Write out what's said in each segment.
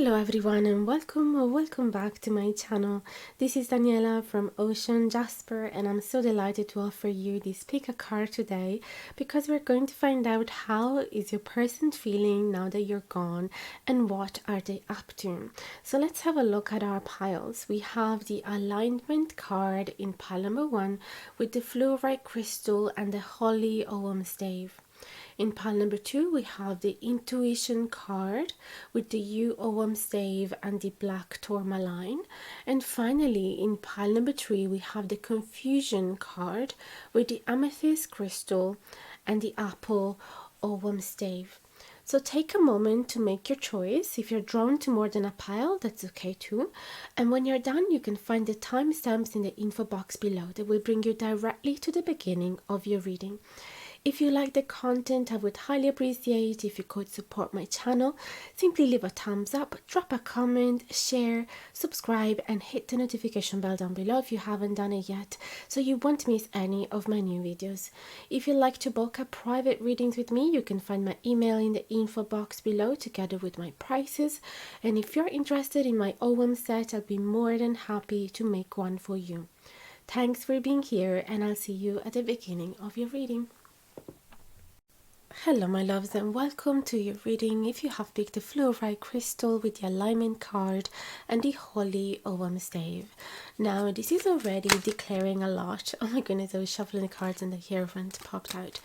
Hello everyone and welcome back to my channel. This is Daniela from Ocean Jasper and I'm so delighted to offer you this pick a card today because we're going to find out how is your person feeling now that you're gone and what are they up to. So let's have a look at our piles. We have the alignment card in pile number 1 with the fluorite crystal and the holly ogham stave. In pile number 2, we have the intuition card with the ogham stave and the black tourmaline. And finally, in pile number 3, we have the confusion card with the amethyst crystal and the apple ogham stave. So take a moment to make your choice. If you're drawn to more than a pile, that's okay too. And when you're done, you can find the timestamps in the info box below that will bring you directly to the beginning of your reading. If you like the content, I would highly appreciate if you could support my channel. Simply leave a thumbs up, drop a comment, share, subscribe and hit the notification bell down below if you haven't done it yet, so you won't miss any of my new videos. If you'd like to book a private readings with me, you can find my email in the info box below together with my prices. And if you're interested in my ogham set, I'll be more than happy to make one for you. Thanks for being here and I'll see you at the beginning of your reading. Hello my loves and welcome to your reading. If you have picked the fluorite crystal with the alignment card and the holly ogham stave. Now this is already declaring a lot. Oh my goodness, I was shuffling the cards and the hierophant popped out.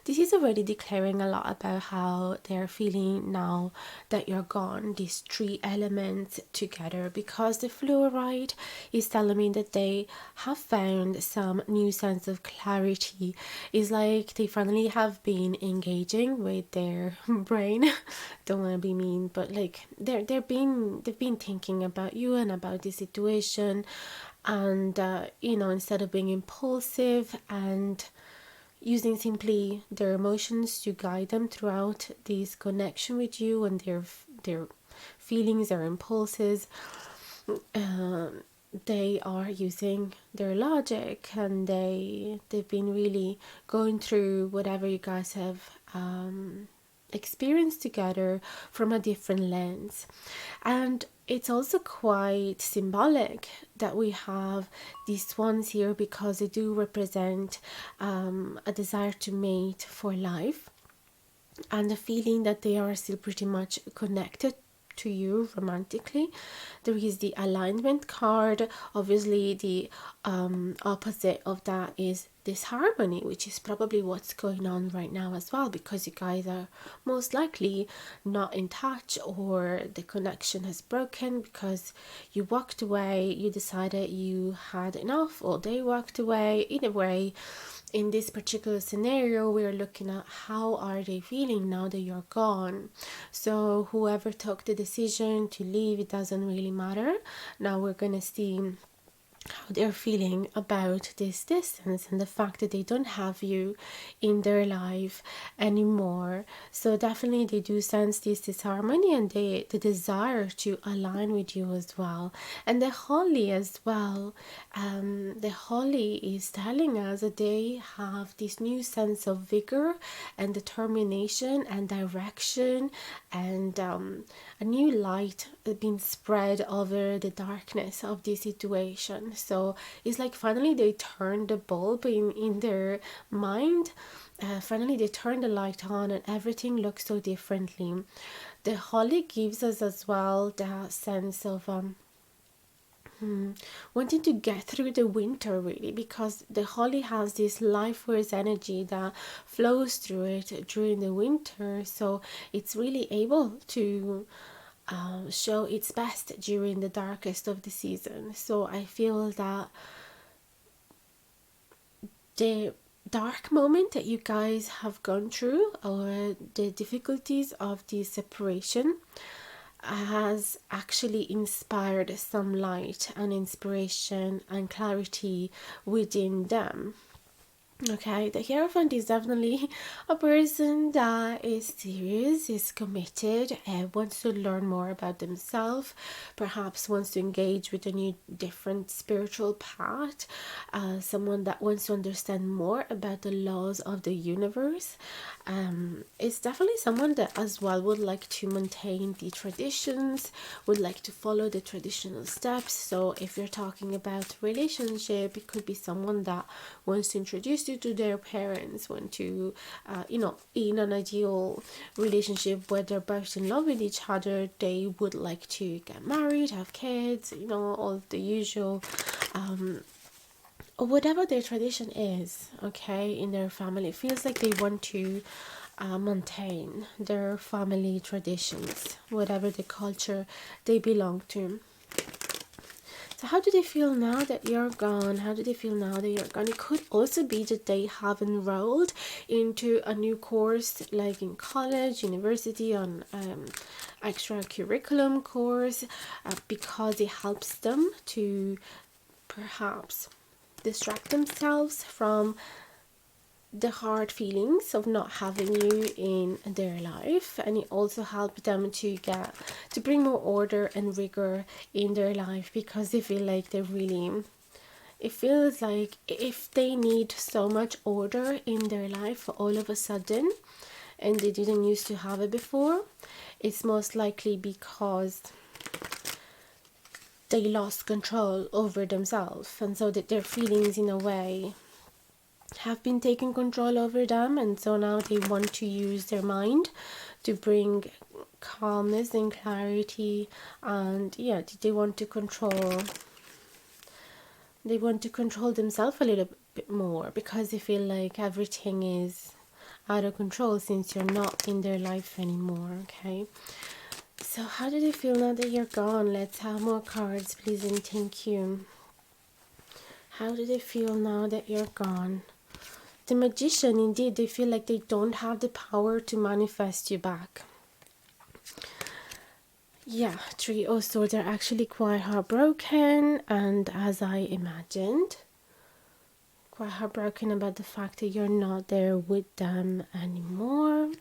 This is already declaring a lot about how they're feeling now that you're gone. These three elements together, because the fluorite is telling me that they have found some new sense of clarity. It's like they finally have been engaging with their brain. Don't want to be mean, but like they've been thinking about you and about the situation, and instead of being impulsive and using simply their emotions to guide them throughout this connection with you and their feelings, their impulses, they are using their logic, and they've been really going through whatever you guys have experienced together from a different lens. And it's also quite symbolic that we have these swans here, because they do represent a desire to mate for life and the feeling that they are still pretty much connected to you romantically. There is the alignment card. Obviously the opposite of that is disharmony, which is probably what's going on right now as well, because you guys are most likely not in touch, or the connection has broken because you walked away, you decided you had enough, or they walked away. Either way, in this particular scenario, we're looking at how are they feeling now that you're gone. So whoever took the decision to leave, it doesn't really matter. Now we're gonna see how they're feeling about this distance and the fact that they don't have you in their life anymore. So definitely they do sense this disharmony and the desire to align with you as well. And the holly as well, the holly is telling us that they have this new sense of vigor and determination and direction, and a new light being spread over the darkness of this situation. So it's like finally they turned the bulb in their mind. Finally they turned the light on and everything looks so differently. The holly gives us as well that sense of wanting to get through the winter, really, because the holly has this life force energy that flows through it during the winter, so it's really able to show its best during the darkest of the season. So I feel that the dark moment that you guys have gone through, or the difficulties of the separation, has actually inspired some light and inspiration and clarity within them. Okay, the Hierophant is definitely a person that is serious, is committed, wants to learn more about themselves, perhaps wants to engage with a new, different spiritual path, someone that wants to understand more about the laws of the universe. It's definitely someone that as well would like to maintain the traditions, would like to follow the traditional steps. So if you're talking about relationship, it could be someone that wants to introduce you to their parents, want to in an ideal relationship where they're both in love with each other, they would like to get married, have kids, all the usual, or whatever their tradition is, okay, in their family. It feels like they want to maintain their family traditions, whatever the culture they belong to. So how do they feel now that you're gone? How do they feel now that you're gone? It could also be that they have enrolled into a new course, like in college, university, on extra curriculum course, because it helps them to perhaps distract themselves from the hard feelings of not having you in their life, and it also helped them to bring more order and rigor in their life, because they feel like they're really, it feels like if they need so much order in their life all of a sudden and they didn't used to have it before, it's most likely because they lost control over themselves, and so that their feelings in a way have been taking control over them, and so now they want to use their mind to bring calmness and clarity, and yeah, they want to control themselves a little bit more, because they feel like everything is out of control since you're not in their life anymore. Okay, so how do they feel now that you're gone? Let's have more cards, please, and thank you. How do they feel now that you're gone? The Magician, indeed, they feel like they don't have the power to manifest you back. Yeah, Three of Swords are actually quite heartbroken, and as I imagined, quite heartbroken about the fact that you're not there with them anymore.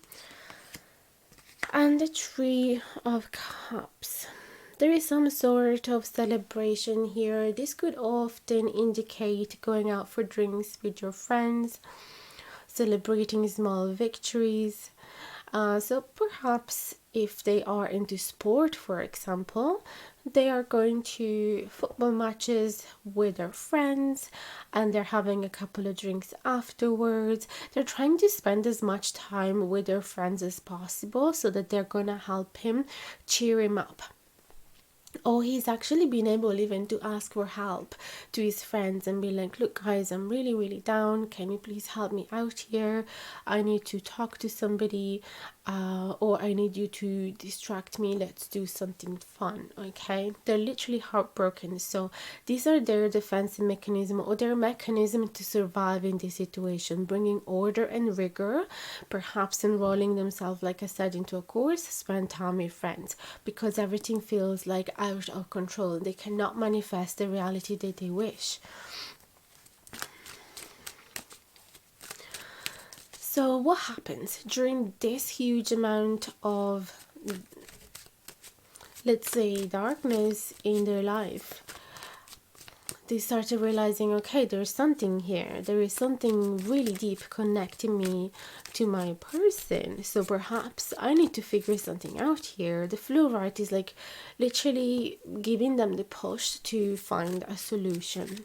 And the Three of Cups. There is some sort of celebration here. This could often indicate going out for drinks with your friends, celebrating small victories. So perhaps if they are into sport, for example, they are going to football matches with their friends and they're having a couple of drinks afterwards. They're trying to spend as much time with their friends as possible so that they're going to help him, cheer him up. Or he's actually been able even to ask for help to his friends and be like, look guys, I'm really really down, can you please help me out here, I need to talk to somebody, or I need you to distract me, let's do something fun. Okay, they're literally heartbroken, so these are their defense mechanism, or their mechanism to survive in this situation, bringing order and rigor, perhaps enrolling themselves, like I said, into a course, spend time with friends, because everything feels like out of control. They cannot manifest the reality that they wish. So what happens during this huge amount of, let's say, darkness in their life? They started realizing, okay, there's something here. There is something really deep connecting me to my person. So perhaps I need to figure something out here. The Fluorite is like literally giving them the push to find a solution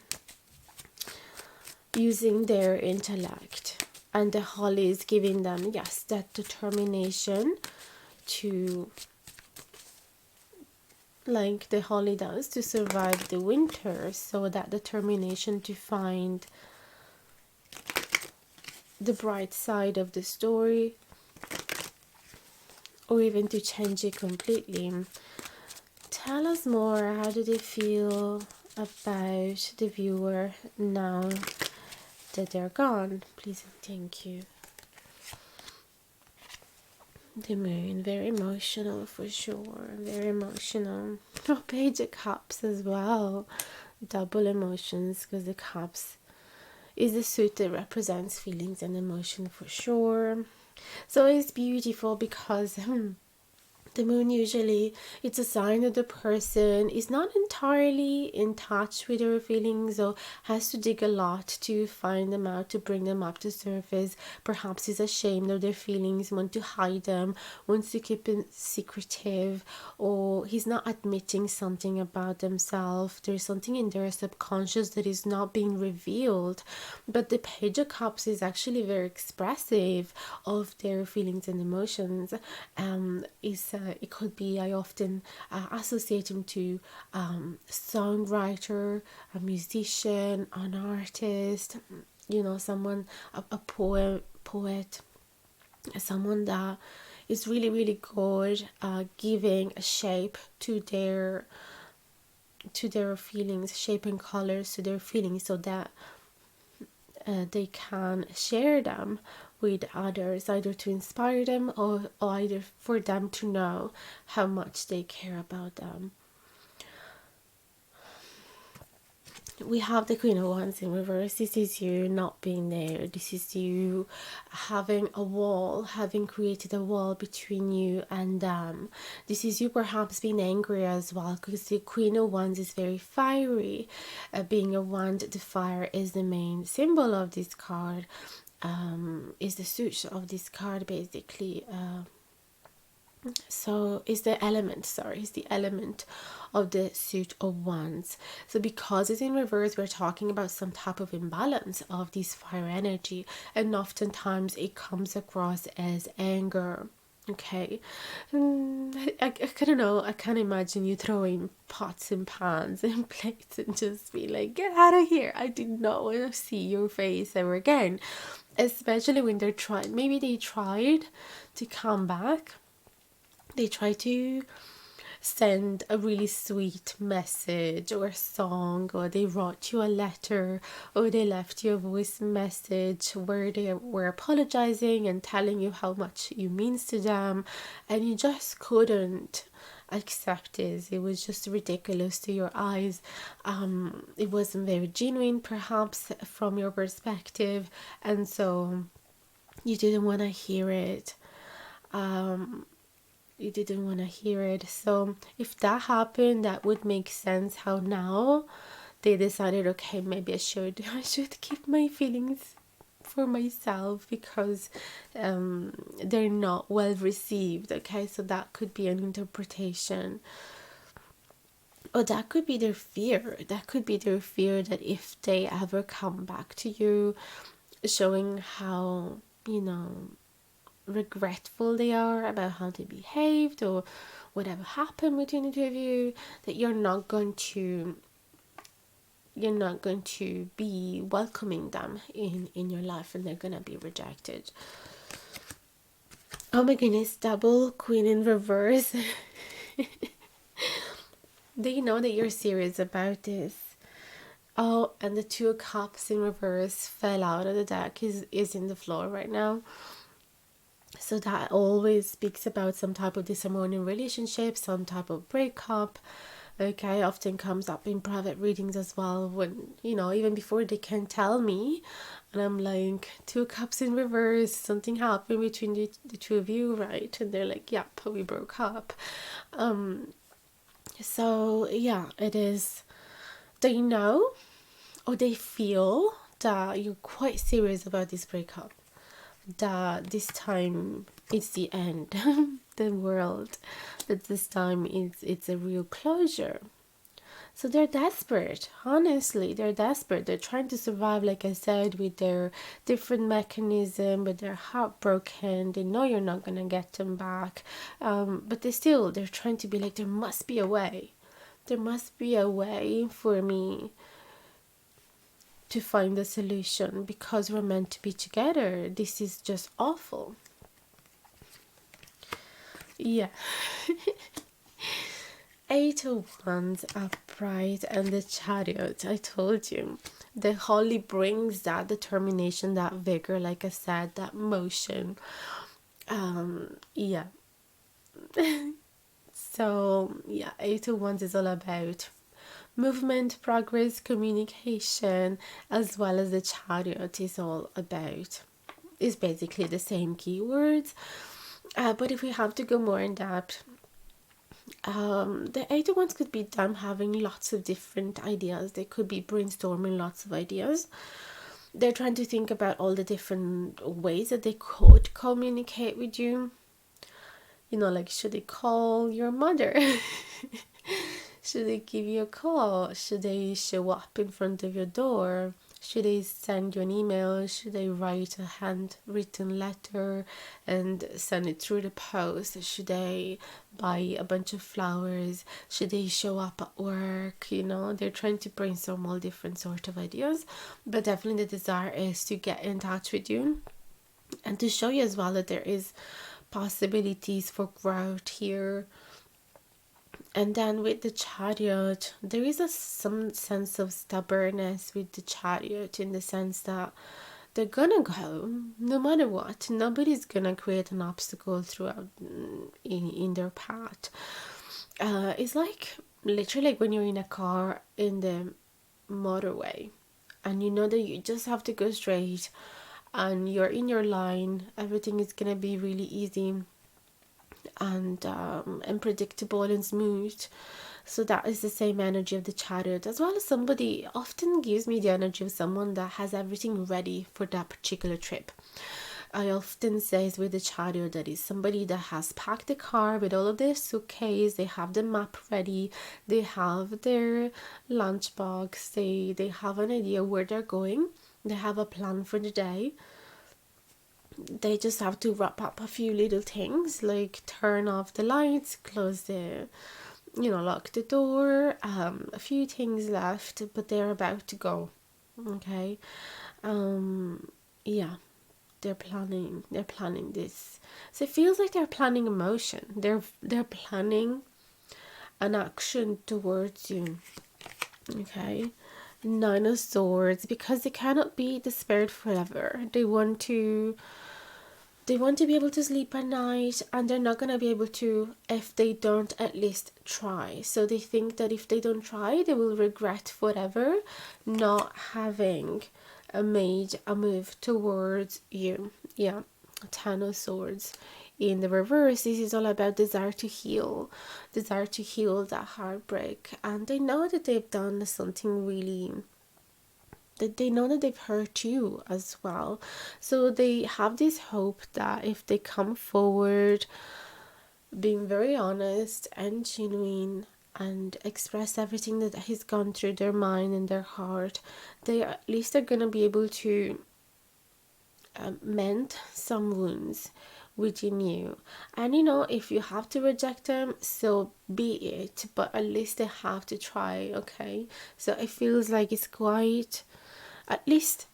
using their intellect. And the Holly is giving them, yes, that determination to, like the Holly does, to survive the winter. So that determination to find the bright side of the story, or even to change it completely. Tell us more. How do they feel about the viewer now that they're gone? Please and thank you. The Moon, very emotional for sure, very emotional. Oh, Page of Cups as well, double emotions, because the Cups is the suit that represents feelings and emotion for sure. So it's beautiful because the moon usually, it's a sign that the person is not entirely in touch with their feelings or has to dig a lot to find them out, to bring them up to surface. Perhaps is ashamed of their feelings, want to hide them, wants to keep it secretive, or he's not admitting something about themselves. There's something in their subconscious that is not being revealed. But the Page of Cups is actually very expressive of their feelings and emotions. It could be, I often associate him to songwriter, a musician, an artist, someone, a poet, someone that is really, really good giving a shape to their feelings, shape and colors to their feelings, so that they can share them with others, either to inspire them or either for them to know how much they care about them. We have the Queen of Wands in reverse. This is you not being there. This is you having a wall, having created a wall between you and them. This is you perhaps being angry as well, because the Queen of Wands is very fiery. Being a wand, the fire is the main symbol of this card. Is the suit of this card basically. So is the element of the suit of wands. So because it's in reverse, we're talking about some type of imbalance of this fire energy, and oftentimes it comes across as anger. Okay, I don't know, I can't imagine you throwing pots and pans and plates and just be like, get out of here, I did not want to see your face ever again. Especially when they're trying, maybe they tried to come back, they try to send a really sweet message or song, or they wrote you a letter, or they left you a voice message where they were apologizing and telling you how much you means to them, and you just couldn't accept it. It was just ridiculous to your eyes. It wasn't very genuine perhaps from your perspective, and so you didn't want to hear it. You didn't want to hear it. So if that happened, that would make sense how now they decided, okay, maybe I should keep my feelings for myself, because they're not well received. Okay, so that could be an interpretation, or that could be their fear. That could be their fear that if they ever come back to you, showing how, regretful they are about how they behaved or whatever happened between the two of you, that you're not going to be welcoming them in your life, and they're gonna be rejected. Oh my goodness, double Queen in reverse. They know that you're serious about this. Oh, and the Two of Cups in reverse fell out of the deck, is in the floor right now. So that always speaks about some type of disharmony in relationship, some type of breakup. Okay, often comes up in private readings as well, when, even before they can tell me, and I'm like, Two Cups in reverse, something happened between the two of you, right? And they're like, yep, we broke up. So yeah, it is, they know, or they feel that you're quite serious about this breakup, that this time it's the end the world, that this time it's a real closure. So they're desperate, honestly, they're desperate. They're trying to survive, like I said, with their different mechanism, but they're heartbroken. They know you're not gonna get them back, but they're trying to be like, there must be a way, for me to find a solution, because we're meant to be together. This is just awful. Yeah. Eight of Wands upright and the Chariot. I told you, the Holy brings that determination, that vigor, like I said, that motion. Yeah. So yeah, Eight of Wands is all about movement, progress, communication, as well as the chariot is all about. Is basically the same keywords, but if we have to go more in depth, the other ones could be them having lots of different ideas. They could be brainstorming lots of ideas. They're trying to think about all the different ways that they could communicate with you. You know, like, should they call your mother? Should they give you a call? Should they show up in front of your door? Should they send you an email? Should they write a handwritten letter and send it through the post? Should they buy a bunch of flowers? Should they show up at work? You know, they're trying to brainstorm all different sort of ideas, but definitely the desire is to get in touch with you and to show you as well that there is possibilities for growth here. And then with the chariot, there is some sense of stubbornness with the chariot, in the sense that they're gonna go no matter what. Nobody's gonna create an obstacle throughout in their path. It's like literally like when you're in a car in the motorway and you know that you just have to go straight and you're in your line, everything is gonna be really easy and predictable and smooth. So that is the same energy of the chariot, as well as somebody often gives me the energy of someone that has everything ready for that particular trip. I often say with the chariot that is somebody that has packed the car with all of their suitcase, they have the map ready, they have their lunchbox, they have an idea where they're going, they have a plan for the day. They just have to wrap up a few little things, like turn off the lights, close the, lock the door, a few things left, but they're about to go. Okay. Yeah, they're planning this. So it feels like they're planning emotion. They're planning an action towards you. Okay. Nine of Swords, because they cannot be despaired forever. They want to be able to sleep at night, and they're not going to be able to if they don't at least try. So they think that if they don't try, they will regret forever not having made a move towards you. Yeah, Ten of Swords. In the reverse, this is all about desire to heal that heartbreak, and they know that they've done something really, that they know that they've hurt you as well. So they have this hope that if they come forward being very honest and genuine and express everything that has gone through their mind and their heart, they at least are going to be able to mend some wounds within you. And if you have to reject them, so be it, but at least they have to try. Okay, so it feels like it's quite, at least,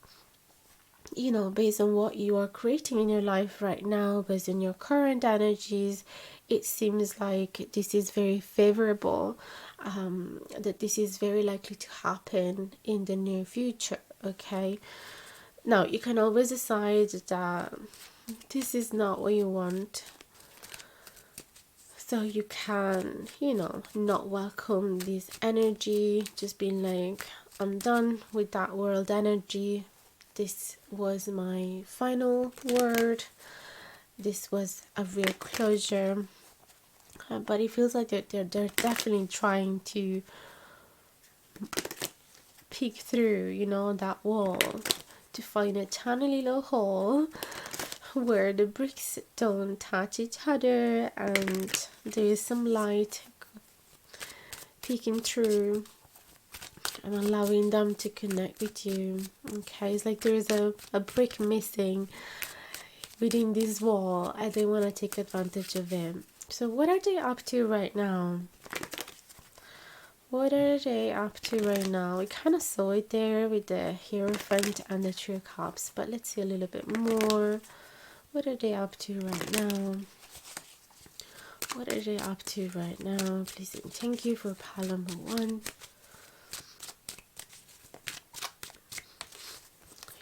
based on what you are creating in your life right now, based on your current energies, it seems like this is very favorable, that this is very likely to happen in the near future. Okay, now you can always decide that this is not what you want, so you can not welcome this energy, just being like, I'm done with that world energy. This was my final word. This was a real closure. But it feels like they're definitely trying to peek through, that wall, to find a tiny little hole where the bricks don't touch each other and there is some light peeking through and allowing them to connect with you. Okay, it's like there is a brick missing within this wall and they want to take advantage of it. So what are they up to right now? What are they up to right now? We kind of saw it there with the Hierophant and the Three of Cups, but let's see a little bit more. What are they up to right now? What are they up to right now? Please and thank you for pile number 1.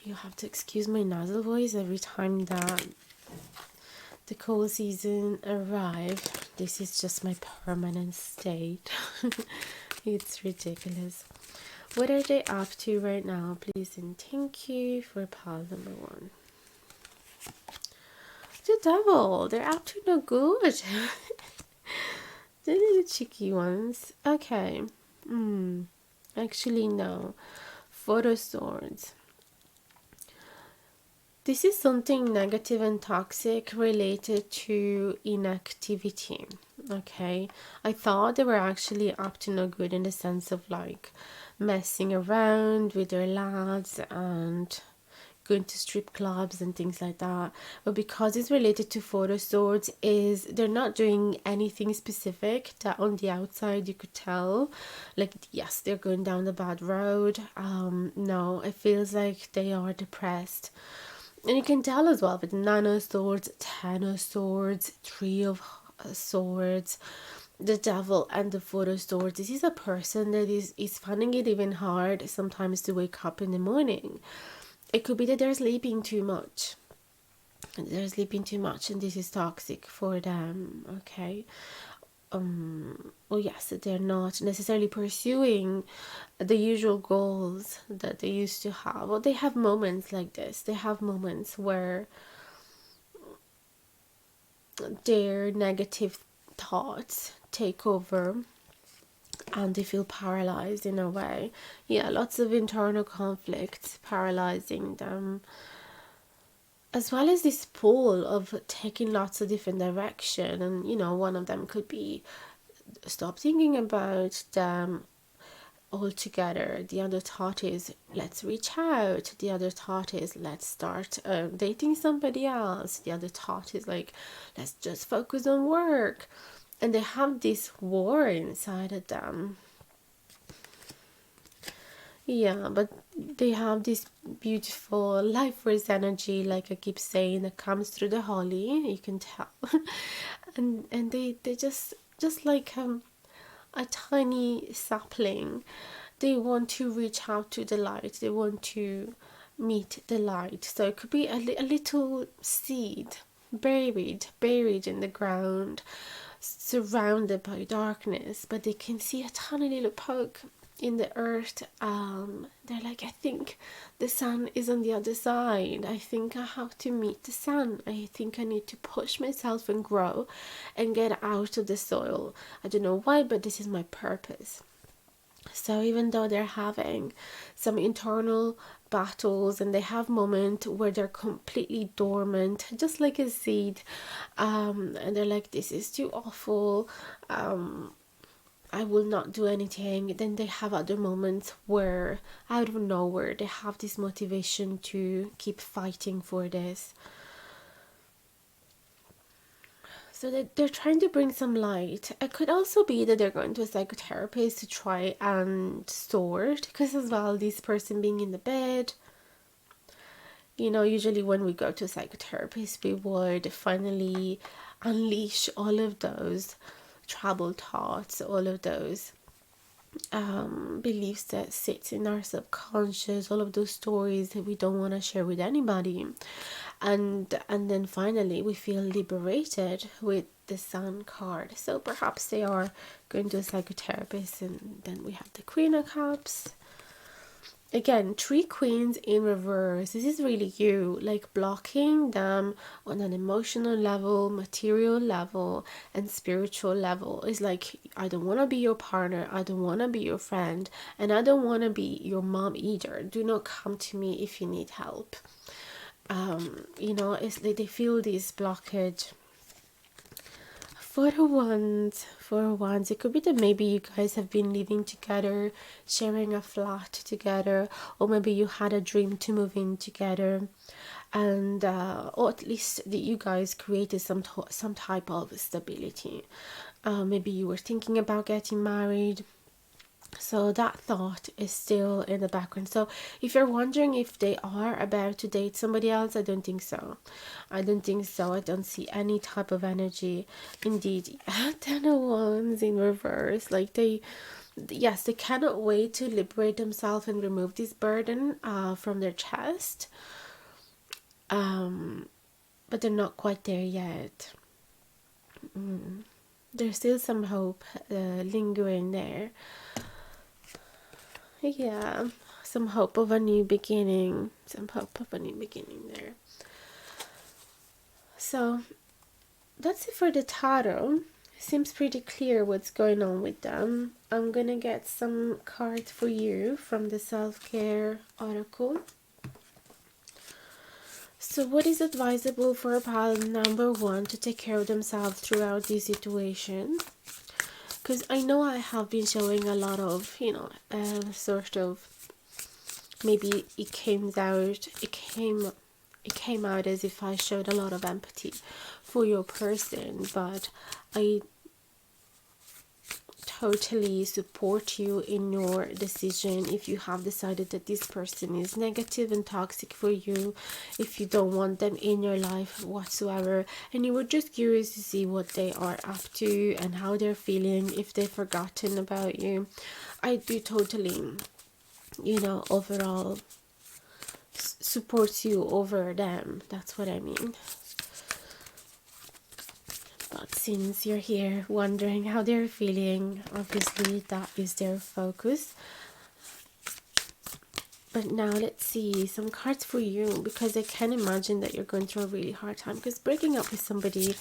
You have to excuse my nasal voice every time that the cold season arrives. this is just my permanent state. It's ridiculous. What are they up to right now? Please and thank you for pile number one. The devil, they're up to no good. The little cheeky ones. Okay. Actually, no. Photo swords. This is something negative and toxic related to inactivity. Okay. I thought they were actually up to no good in the sense of like messing around with their lads and going to strip clubs and things like that, but because it's related to photo swords, is they're not doing anything specific that on the outside you could tell like yes they're going down the bad road. No, it feels like they are depressed, and you can tell as well with nine of swords, ten of swords, three of swords, the devil, and the photo swords. This is a person that is finding it even hard sometimes to wake up in the morning. It could be that they're sleeping too much. And this is toxic for them, okay? Well, yes, they're not necessarily pursuing the usual goals that they used to have. Well, they have moments like this. They have moments where their negative thoughts take over and they feel paralyzed in a way. Yeah, lots of internal conflicts paralyzing them, as well as this pull of taking lots of different direction. And one of them could be stop thinking about them altogether. The other thought is let's reach out. The other thought is let's start dating somebody else. The other thought is like let's just focus on work. And they have this war inside of them. Yeah, but they have this beautiful life force energy, like I keep saying, that comes through the holly. You can tell, and they just like a tiny sapling. They want to reach out to the light. They want to meet the light. So it could be a little seed buried in the ground, surrounded by darkness, but they can see a tiny little poke in the earth. They're like, I think the sun is on the other side. I think I have to meet the sun. I think I need to push myself and grow and get out of the soil. I don't know why, but this is my purpose. So even though they're having some internal battles and they have moments where they're completely dormant, just like a seed, and they're like, this is too awful, I will not do anything. Then they have other moments where out of nowhere they have this motivation to keep fighting for this. So that they're trying to bring some light. It could also be that they're going to a psychotherapist to try and sort, because as well, this person being in the bed, usually when we go to a psychotherapist, we would finally unleash all of those troubled thoughts, all of those beliefs that sit in our subconscious, all of those stories that we don't want to share with anybody, and then finally we feel liberated with the Sun card. So perhaps they are going to a psychotherapist, and then we have the Queen of Cups. Again, three queens in reverse. This is really you, like blocking them on an emotional level, material level, and spiritual level. It's like, I don't want to be your partner, I don't want to be your friend, and I don't want to be your mom either. Do not come to me if you need help. It's like they feel this blockage. For wands, it could be that maybe you guys have been living together, sharing a flat together, or maybe you had a dream to move in together, and or at least that you guys created some type of stability. Maybe you were thinking about getting married. So that thought is still in the background. So if you're wondering if they are about to date somebody else, I don't think so. I don't see any type of energy. Indeed, 10 of Wands in reverse. Like they cannot wait to liberate themselves and remove this burden from their chest. But they're not quite there yet. There's still some hope lingering there. Yeah, some hope of a new beginning. Some hope of a new beginning there. So that's it for the tarot. Seems pretty clear what's going on with them. I'm gonna get some cards for you from the self-care oracle. So what is advisable for pile number one to take care of themselves throughout this situation? Because I know I have been showing a lot of, sort of, maybe it came out as if I showed a lot of empathy for your person, but I totally support you in your decision if you have decided that this person is negative and toxic for you, if you don't want them in your life whatsoever, and you were just curious to see what they are up to and how they're feeling, if they've forgotten about you. I do totally, overall supports you over them. That's what I mean. But since you're here wondering how they're feeling, obviously that is their focus. But now let's see some cards for you, because I can imagine that you're going through a really hard time, because breaking up with somebody,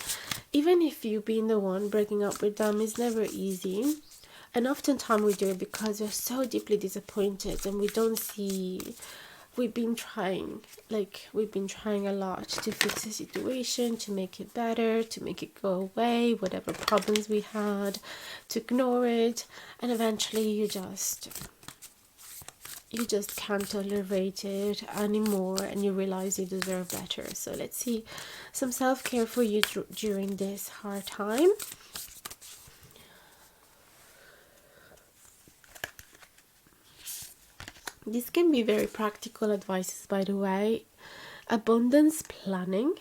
even if you've been the one breaking up with them, is never easy. And oftentimes we do it because we're so deeply disappointed and we don't see. We've been trying a lot to fix the situation, to make it better, to make it go away, whatever problems we had, to ignore it, and eventually you just can't tolerate it anymore, and you realize you deserve better. So let's see some self-care for you during this hard time. This can be very practical advice, by the way. Abundance planning,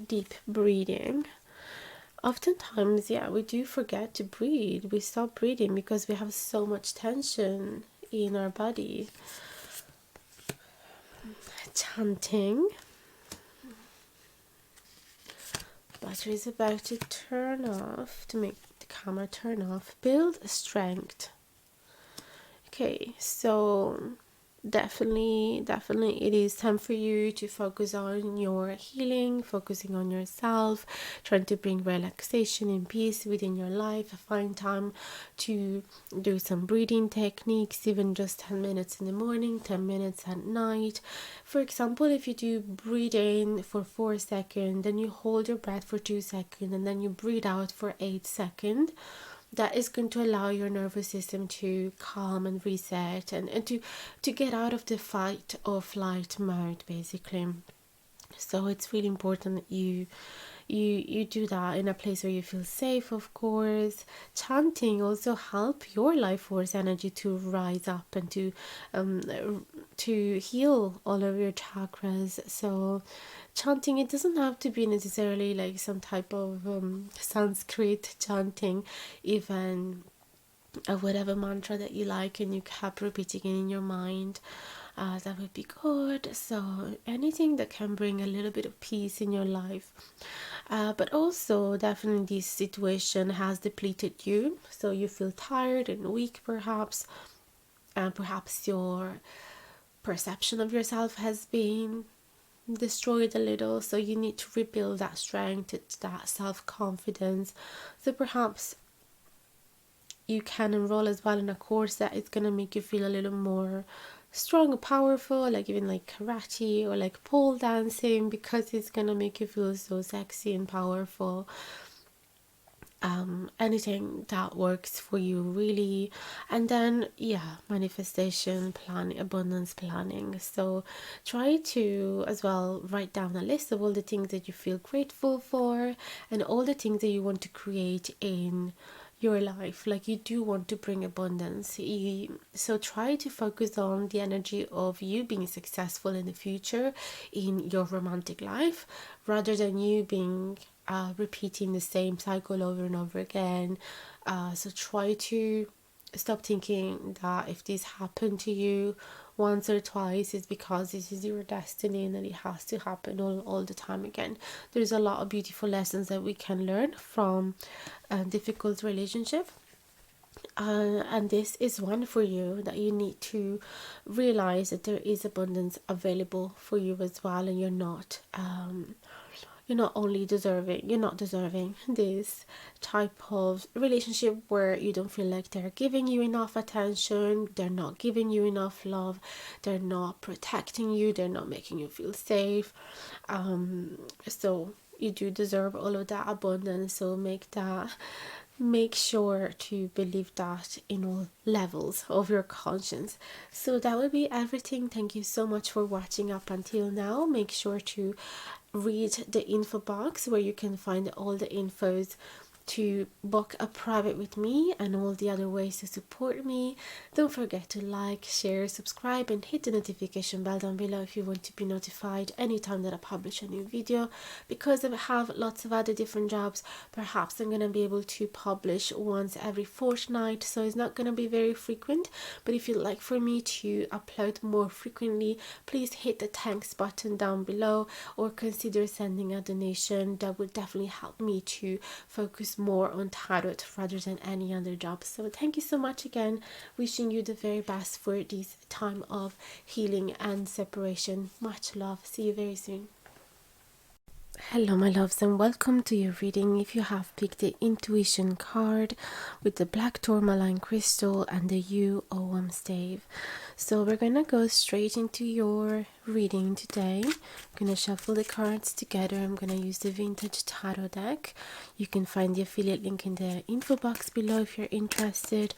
deep breathing. Oftentimes, we do forget to breathe. We stop breathing because we have so much tension in our body. Chanting. Battery is about to turn off, to make the camera turn off. Build strength. Okay, so definitely it is time for you to focus on your healing, focusing on yourself, trying to bring relaxation and peace within your life. Find time to do some breathing techniques, even just 10 minutes in the morning, 10 minutes at night. For example, if you do breathe in for 4 seconds, then you hold your breath for 2 seconds, and then you breathe out for 8 seconds. That is going to allow your nervous system to calm and reset, and to get out of the fight or flight mode, basically. So it's really important that you do that in a place where you feel safe, of course. Chanting also help your life force energy to rise up and to heal all of your chakras. So chanting, it doesn't have to be necessarily like some type of Sanskrit chanting, even whatever mantra that you like and you kept repeating it in your mind, that would be good. So anything that can bring a little bit of peace in your life. But also, definitely this situation has depleted you, so you feel tired and weak, perhaps, and perhaps your perception of yourself has been destroyed a little, so you need to rebuild that strength, that self-confidence. So perhaps you can enroll as well in a course that is going to make you feel a little more strong and powerful, like even like karate or like pole dancing, because it's going to make you feel so sexy and powerful. Anything that works for you, really. And then manifestation planning, abundance planning. So try to as well write down a list of all the things that you feel grateful for and all the things that you want to create in your life. Like, you do want to bring abundance, so try to focus on the energy of you being successful in the future in your romantic life, rather than you being repeating the same cycle over and over again. So try to stop thinking that if this happened to you once or twice is because this is your destiny and that it has to happen all the time again. There's a lot of beautiful lessons that we can learn from a difficult relationship. And this is one for you, that you need to realize that there is abundance available for you as well, and you're not only deserving, you're not deserving this type of relationship where you don't feel like they're giving you enough attention, they're not giving you enough love, they're not protecting you, they're not making you feel safe. So you do deserve all of that abundance. So make sure to believe that in all levels of your conscience. So that will be everything. Thank you so much for watching up until now. Make sure to read the info box where you can find all the infos to book a private with me and all the other ways to support me. Don't forget to like, share, subscribe, and hit the notification bell down below if you want to be notified anytime that I publish a new video. Because I have lots of other different jobs, perhaps I'm going to be able to publish once every fortnight, so it's not going to be very frequent. But if you'd like for me to upload more frequently, please hit the thanks button down below or consider sending a donation. That would definitely help me to focus more on tarot rather than any other job. So thank you so much again. Wishing you the very best for this time of healing and separation. Much love. See you very soon. Hello my loves, and welcome to your reading. If you have picked the intuition card with the black tourmaline crystal and the UOM stave, so we're gonna go straight into your reading today. I'm gonna shuffle the cards together. I'm gonna use the vintage tarot deck. You can find the affiliate link in the info box below if you're interested.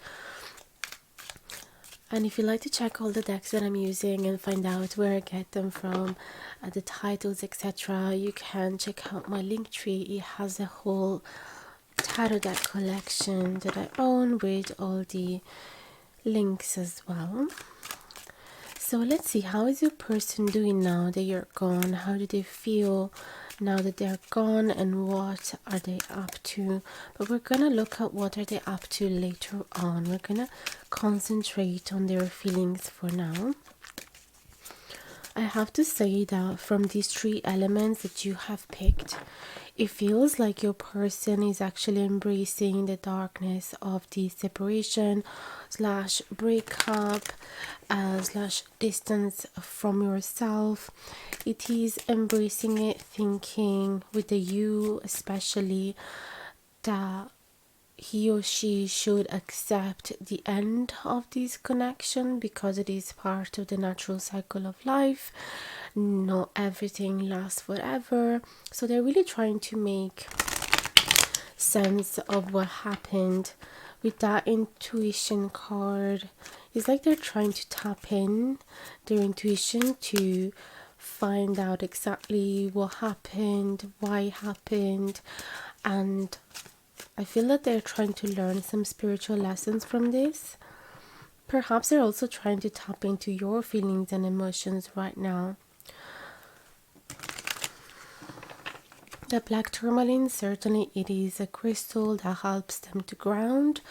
And if you'd like to check all the decks that I'm using and find out where I get them from, the titles, etc., you can check out my link tree. It has a whole tarot deck collection that I own with all the links as well. So let's see, how is your person doing now that you're gone? How do they feel now that they're gone, and what are they up to? But we're gonna look at what are they up to later on. We're gonna concentrate on their feelings for now. I have to say that from these three elements that you have picked, it feels like your person is actually embracing the darkness of the separation slash breakup slash distance from yourself. It is embracing it, thinking with the you especially that he or she should accept the end of this connection because it is part of the natural cycle of life. Not everything lasts forever, so they're really trying to make sense of what happened. With that intuition card, it's like they're trying to tap in their intuition to find out exactly what happened, why it happened, and I feel that they're trying to learn some spiritual lessons from this. Perhaps they're also trying to tap into your feelings and emotions right now. The black tourmaline, certainly it is a crystal that helps them to ground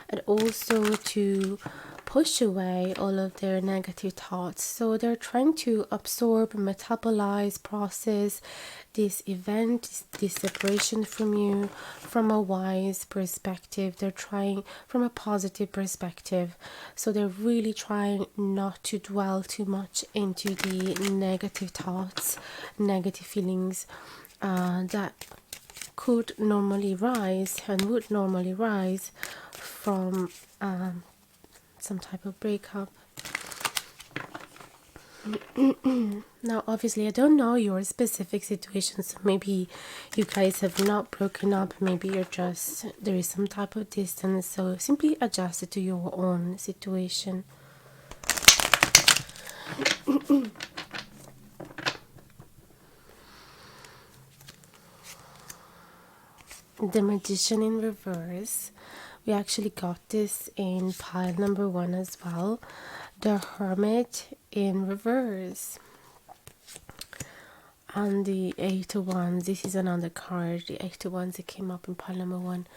and also to push away all of their negative thoughts. So they're trying to absorb, metabolize, process this event, this separation from you from a wise perspective. They're trying from a positive perspective. So they're really trying not to dwell too much into the negative thoughts, negative feelings that could normally rise and would normally rise from some type of breakup. Now obviously I don't know your specific situation, so maybe you guys have not broken up, maybe you're just, there is some type of distance, so simply adjust it to your own situation. The Magician in reverse. We actually got this in pile number 1 as well. The Hermit in reverse. And the 8 of Wands. This is another card. The 8 of Wands that came up in pile number 1.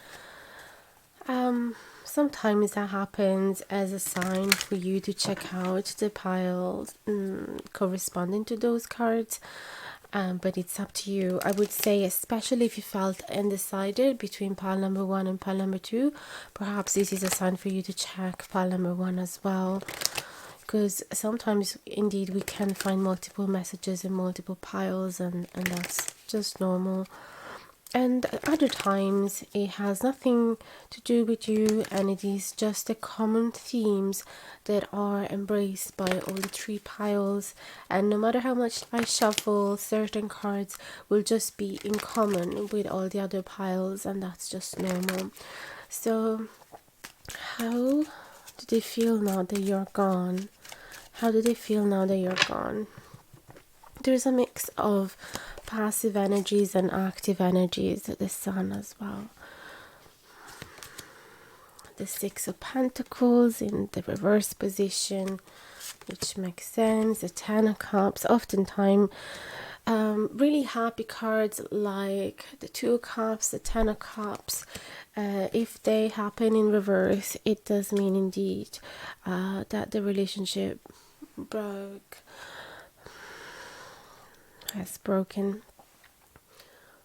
Sometimes that happens as a sign for you to check out the piles corresponding to those cards. But it's up to you. I would say, especially if you felt undecided between pile number one and pile number two, perhaps this is a sign for you to check pile number one as well. Because sometimes, indeed, we can find multiple messages in multiple piles, and that's just normal. And other times it has nothing to do with you, and it is just the common themes that are embraced by all the three piles. And no matter how much I shuffle, certain cards will just be in common with all the other piles, and that's just normal. So how do they feel now that you're gone? How do they feel now that you're gone? There's a mix of passive energies and active energies at the Sun as well. The Six of Pentacles in the reverse position, which makes sense. The Ten of Cups, oftentimes really happy cards like the Two of Cups, the Ten of Cups. If they happen in reverse, it does mean indeed that the relationship has broken.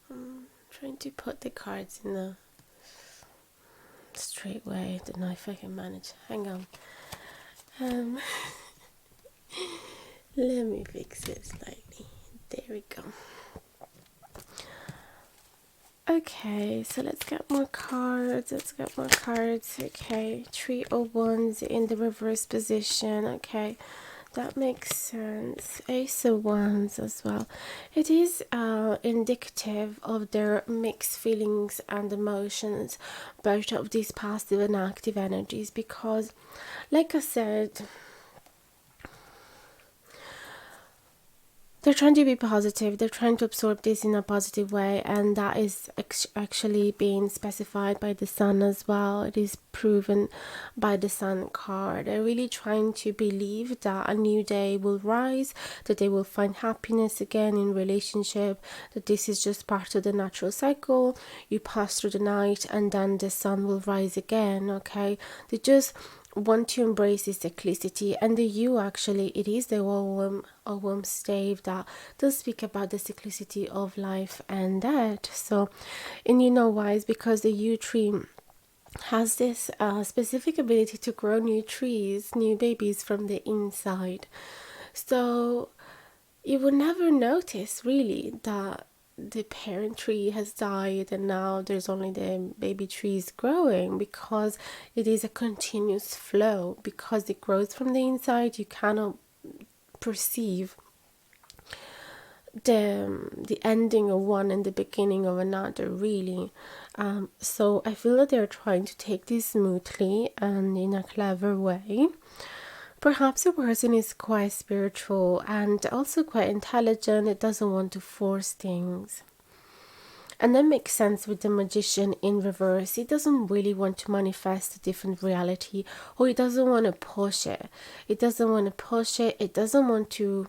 I'm trying to put the cards in the straight way. I don't know if I can manage. Hang on. Let me fix it slightly. There we go. Okay, so let's get more cards. Okay, Three of Wands in the reverse position. Okay, that makes sense. Ace of Wands as well. It is indicative of their mixed feelings and emotions, both of these passive and active energies, because, like I said, they're trying to be positive. They're trying to absorb this in a positive way, and that is actually being specified by the Sun as well. It is proven by the Sun card. They're really trying to believe that a new day will rise, that they will find happiness again in relationship, that this is just part of the natural cycle. You pass through the night and then the sun will rise again. Okay, they just want to embrace this cyclicity. And the U, actually, it is the Ogham stave that does speak about the cyclicity of life and death. So, and you know why? It's because the U tree has this specific ability to grow new trees, new babies from the inside. So you would never notice really that the parent tree has died and now there's only the baby trees growing, because it is a continuous flow. Because it grows from the inside, you cannot perceive the ending of one and the beginning of another, really. So I feel that they're trying to take this smoothly and in a clever way. Perhaps a person is quite spiritual and also quite intelligent. It doesn't want to force things. And that makes sense with the Magician in reverse. He doesn't really want to manifest a different reality, or he doesn't want to push it. It doesn't want to,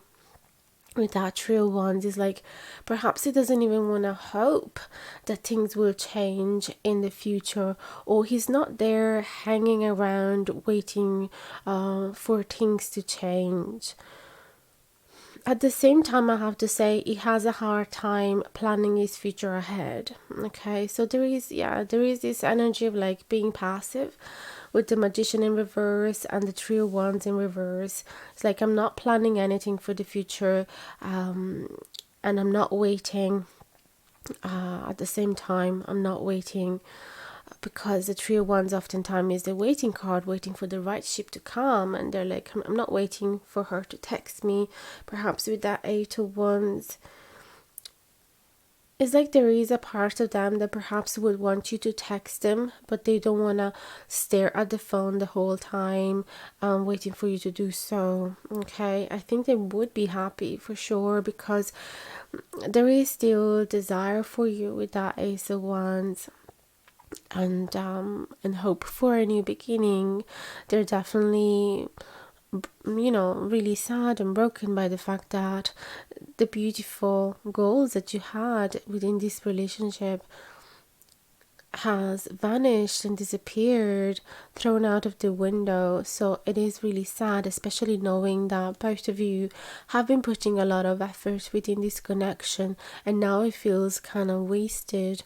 with that Three of Wands, is like perhaps he doesn't even want to hope that things will change in the future, or he's not there hanging around waiting for things to change. At the same time, I have to say he has a hard time planning his future ahead. Okay, so there is this energy of like being passive with the Magician in reverse and the Three of Wands in reverse. It's like I'm not planning anything for the future, and I'm not waiting. At the same time, I'm not waiting, because the Three of Wands oftentimes is the waiting card, waiting for the right ship to come, and they're like, I'm not waiting for her to text me. Perhaps with that Eight of Wands, it's like there is a part of them that perhaps would want you to text them, but they don't want to stare at the phone the whole time, waiting for you to do so. Okay, I think they would be happy for sure, because there is still desire for you with that Ace of Wands, and hope for a new beginning. They're definitely, really sad and broken by the fact that the beautiful goals that you had within this relationship has vanished and disappeared, thrown out of the window. So it is really sad, especially knowing that both of you have been putting a lot of effort within this connection, and now it feels kind of wasted.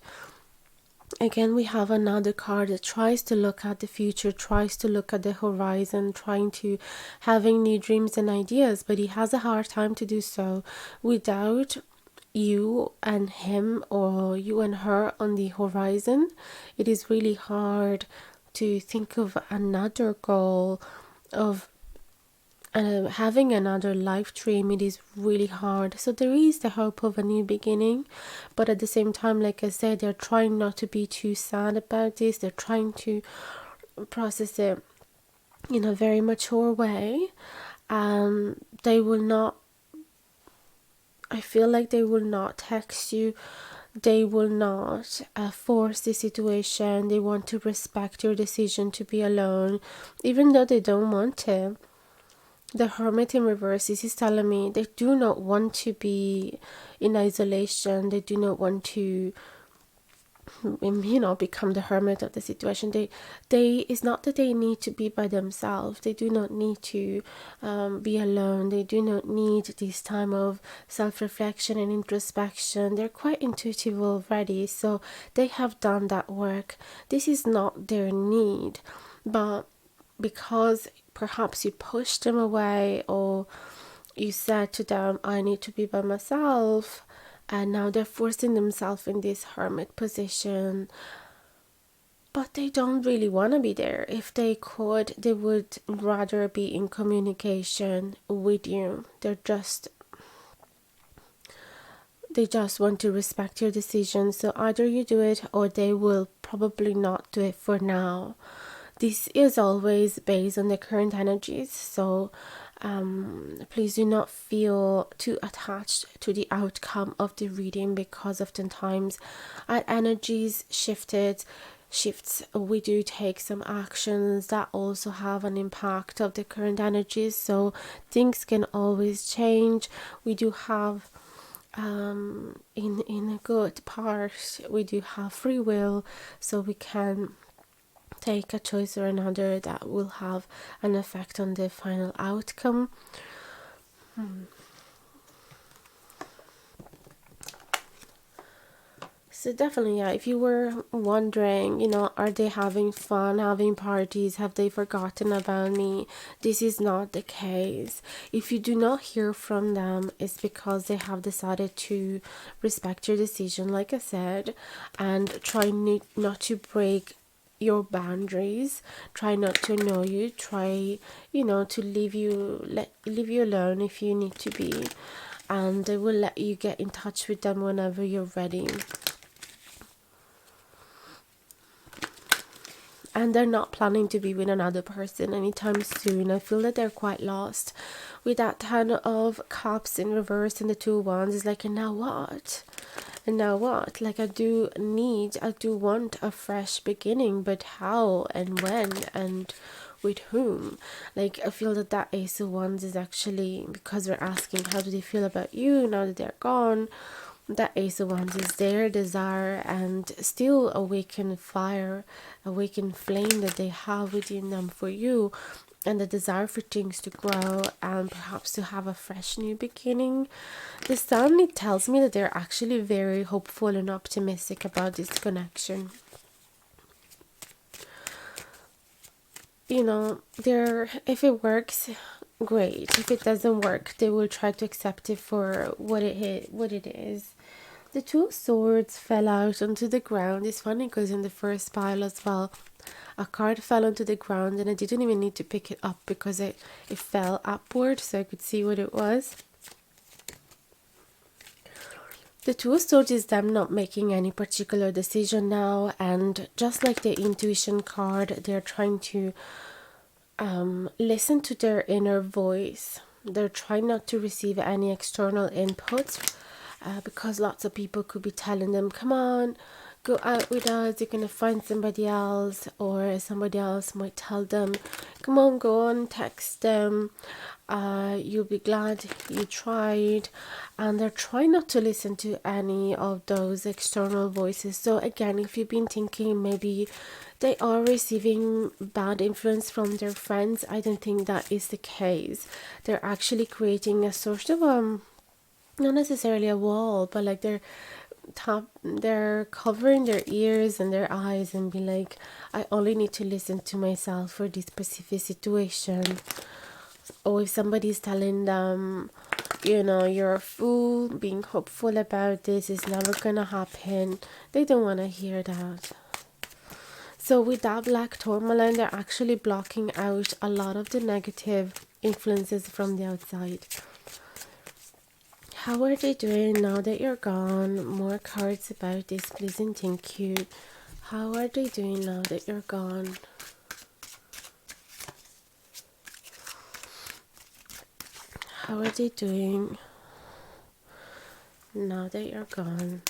Again, we have another card that tries to look at the future, tries to look at the horizon, trying to having new dreams and ideas, but he has a hard time to do so without you and him, or you and her on the horizon. It is really hard to think of another goal, of having another life dream. It is really hard. So there is the hope of a new beginning, but at the same time, like I said, they're trying not to be too sad about this. They're trying to process it in a very mature way. They will not, I feel like they will not text you. They will not force the situation. They want to respect your decision to be alone, even though they don't want to. The Hermit in reverse, this is telling me they do not want to be in isolation. They do not want to, become the hermit of the situation. They it's not that they need to be by themselves. They do not need to be alone. They do not need this time of self-reflection and introspection. They're quite intuitive already, so they have done that work. This is not their need, but because perhaps you pushed them away, or you said to them, I need to be by myself, and now they're forcing themselves in this hermit position. But they don't really want to be there. If they could, they would rather be in communication with you. They just want to respect your decision. So either you do it, or they will probably not do it for now. This is always based on the current energies, so please do not feel too attached to the outcome of the reading, because oftentimes our energies shifts, we do take some actions that also have an impact of the current energies, so things can always change. We do have in a good part, we do have free will, so we can take a choice or another that will have an effect on the final outcome. So definitely, yeah, if you were wondering, are they having fun, having parties, have they forgotten about me? This is not the case. If you do not hear from them, it's because they have decided to respect your decision, like I said, and try not to break your boundaries, try not to annoy you, try to leave you alone if you need to be, and they will let you get in touch with them whenever you're ready. And they're not planning to be with another person anytime soon. I feel that they're quite lost with that 10 of cups in reverse and the 2 wands. It's like, and now what? And now what? Like, I do want a fresh beginning, but how and when and with whom? Like, I feel that Ace of Wands is actually, because we're asking how do they feel about you now that they're gone, that Ace of Wands is their desire and still awakened fire, awakened flame that they have within them for you, and the desire for things to grow and perhaps to have a fresh new beginning. The Sun, it tells me that they're actually very hopeful and optimistic about this connection. If it works, great. If it doesn't work, they will try to accept it for what it is. The 2 of Swords fell out onto the ground. It's funny because in the first pile as well, a card fell onto the ground and I didn't even need to pick it up because it fell upward, so I could see what it was. The 2 of Swords is them not making any particular decision now, and just like the Intuition card, they're trying to listen to their inner voice. They're trying not to receive any external inputs, because lots of people could be telling them, come on, go out with us, you're gonna find somebody else, or somebody else might tell them, come on, go on, text them, you'll be glad you tried. And they're trying not to listen to any of those external voices. So again, if you've been thinking maybe they are receiving bad influence from their friends, I don't think that is the case. They're actually creating a sort of not necessarily a wall, but like they're covering their ears and their eyes and be like, I only need to listen to myself for this specific situation. Or if somebody's telling them, you're a fool, being hopeful about this is never gonna happen, they don't want to hear that. So with that black tourmaline, they're actually blocking out a lot of the negative influences from the outside. How are they doing now that you're gone? More cards about this, please and thank you. How are they doing now that you're gone? How are they doing now that you're gone?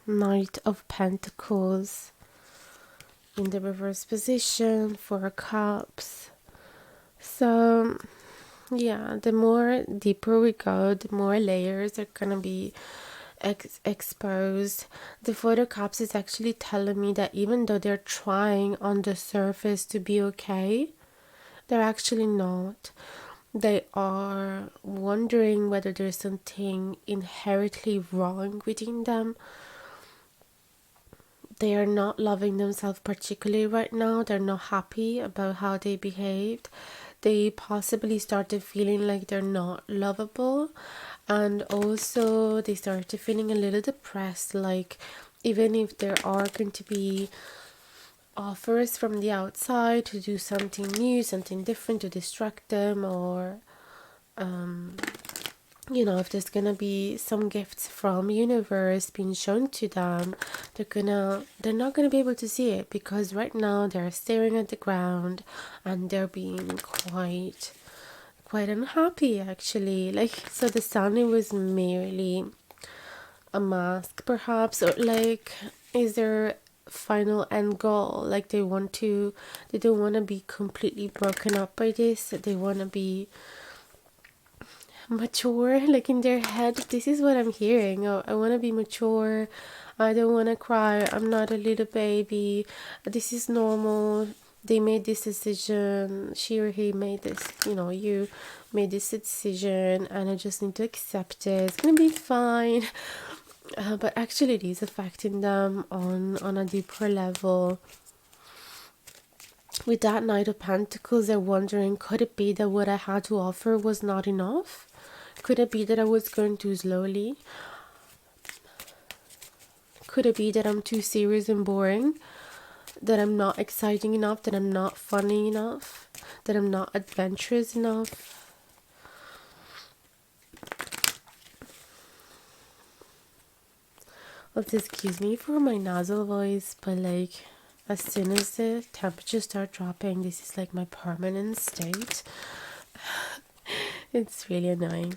Knight of Pentacles in the reverse position, 4 Cups. So yeah, the more deeper we go, the more layers are gonna be exposed. The 4 of Cups is actually telling me that even though they're trying on the surface to be okay, they're actually not. They are wondering whether there's something inherently wrong within them. They are not loving themselves particularly right now. They're not happy about how they behaved. They possibly started feeling like they're not lovable, and also they started feeling a little depressed, like even if there are going to be offers from the outside to do something new, something different to distract them, or if there's gonna be some gifts from universe being shown to them, they're not gonna be able to see it, because right now they're staring at the ground and they're being quite unhappy actually. Like, so the sun, it was merely a mask perhaps, or like, is there final end goal? Like they don't want to be completely broken up by this. They want to be mature, like in their head. This is what I'm hearing. Oh, I want to be mature, I don't want to cry, I'm not a little baby, this is normal. They made this decision, she or he made this, you made this decision, and I just need to accept it, it's gonna be fine. But actually it is affecting them on a deeper level. With that Knight of Pentacles, they're wondering, could it be that what I had to offer was not enough? Could it be that I was going too slowly? Could it be that I'm too serious and boring? That I'm not exciting enough? That I'm not funny enough? That I'm not adventurous enough? Also, excuse me for my nasal voice, but like, as soon as the temperatures start dropping, this is like my permanent state. It's really annoying.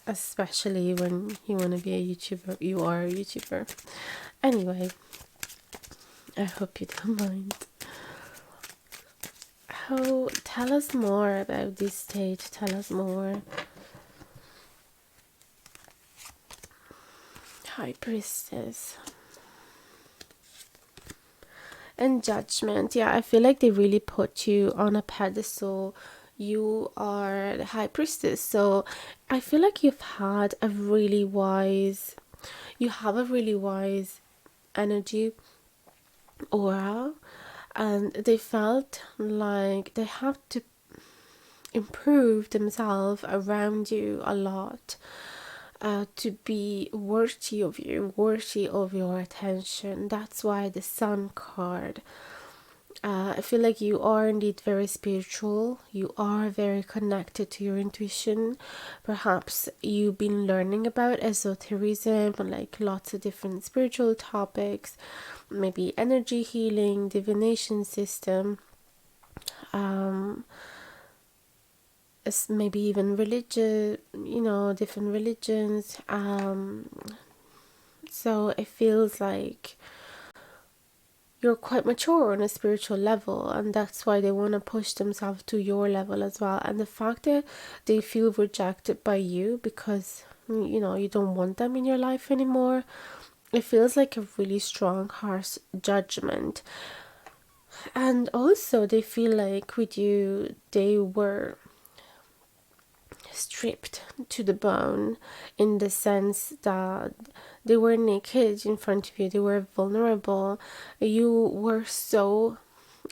Especially when you want to be a YouTuber. You are a YouTuber. Anyway, I hope you don't mind. Tell us more about this state. Tell us more. High Priestess. And Judgment. Yeah, I feel like they really put you on a pedestal. You are the High Priestess, so I feel like you have a really wise energy, aura, and they felt like they have to improve themselves around you a lot, to be worthy of you, worthy of your attention. That's why the Sun card. I feel like you are indeed very spiritual. You are very connected to your intuition. Perhaps you've been learning about esotericism, like lots of different spiritual topics, maybe energy healing, divination system. maybe even religion, different religions. So it feels like you're quite mature on a spiritual level, and that's why they want to push themselves to your level as well. And the fact that they feel rejected by you because you don't want them in your life anymore, it feels like a really strong, harsh judgment. And also they feel like with you they were stripped to the bone, in the sense that they were naked in front of you, they were vulnerable. You were so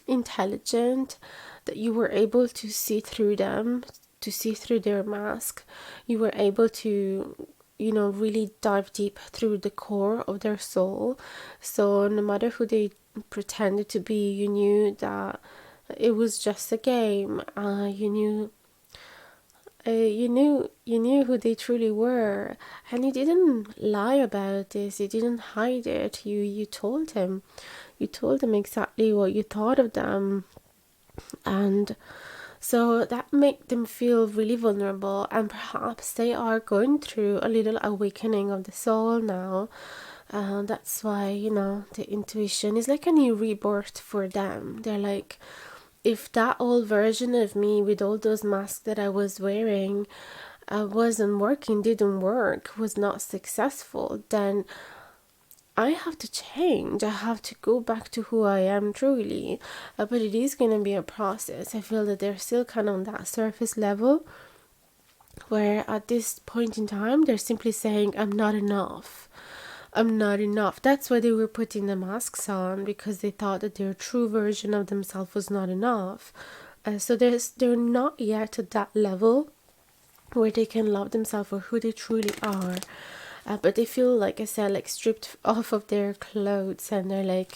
intelligent that you were able to see through them, to see through their mask. You were able to really dive deep through the core of their soul. So no matter who they pretended to be, you knew that it was just a game. You knew who they truly were, and you didn't lie about this. You didn't hide it. You told him. You told them exactly what you thought of them, and so that made them feel really vulnerable. And perhaps they are going through a little awakening of the soul now. That's why the intuition is like a new rebirth for them. They're like, if that old version of me with all those masks that I was wearing wasn't working, didn't work, was not successful, then I have to change. I have to go back to who I am truly. But it is going to be a process. I feel that they're still kind of on that surface level, where at this point in time they're simply saying, I'm not enough. I'm not enough. That's why they were putting the masks on, because they thought that their true version of themselves was not enough. So they're not yet at that level where they can love themselves for who they truly are. But they feel, like I said, like stripped off of their clothes, and they're like,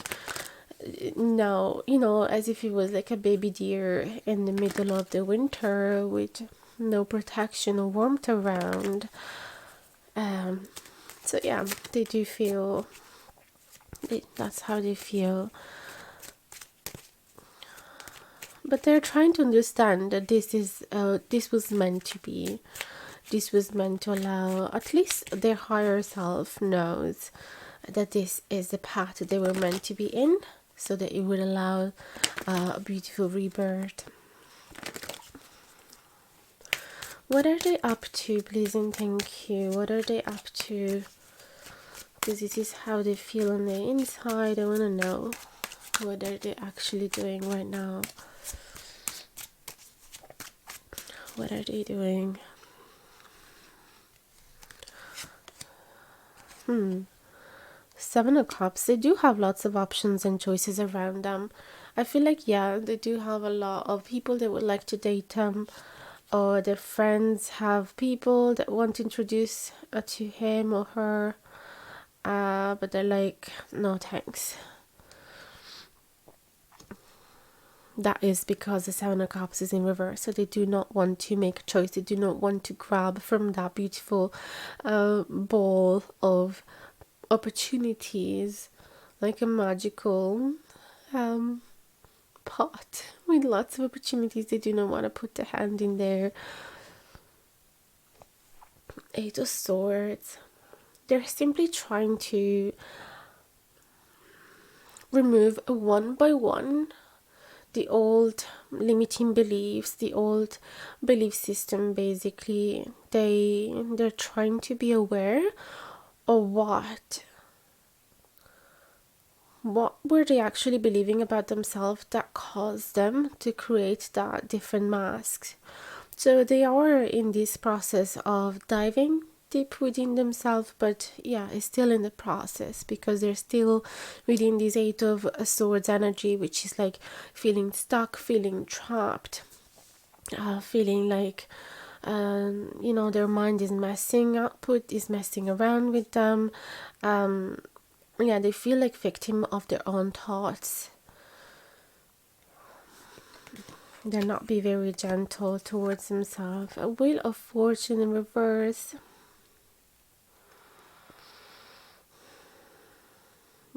no, as if it was like a baby deer in the middle of the winter with no protection or warmth around. So yeah, they do feel that's how they feel. But they're trying to understand that this was meant to be. This was meant to allow, at least their higher self knows that this is the path that they were meant to be in, so that it would allow a beautiful rebirth. What are they up to, please and thank you? What are they up to? Because this is how they feel on the inside. I want to know, what are they actually doing right now? What are they doing? Seven of Cups. They do have lots of options and choices around them. I feel like, yeah, they do have a lot of people that would like to date them, or their friends have people that want to introduce to him or her, but they're like, no thanks. That is because the Seven of Cups is in reverse, so they do not want to make a choice. They do not want to grab from that beautiful ball of opportunities, like a magical pot with lots of opportunities. They do not want to put their hand in there. Eight of Swords. They're simply trying to remove one by one the old limiting beliefs, the old belief system. Basically, they're trying to be aware of what were they actually believing about themselves that caused them to create that different masks. So they are in this process of diving deep within themselves, but yeah, it's still in the process, because they're still within this Eight of Swords energy, which is like feeling stuck, feeling trapped, feeling like their mind is messing around with them. Yeah, they feel like victim of their own thoughts. They're not be very gentle towards themselves. A Wheel of Fortune in reverse.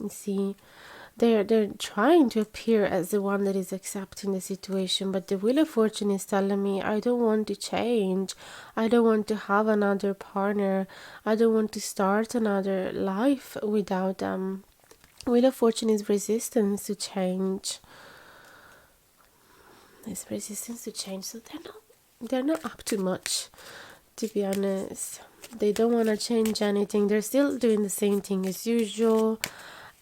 You see, they're trying to appear as the one that is accepting the situation, but the Wheel of Fortune is telling me, I don't want to change. I don't want to have another partner. I don't want to start another life without them. Wheel of Fortune is resistance to change. It's resistance to change, so they're not up to much, to be honest. They don't want to change anything. They're still doing the same thing as usual.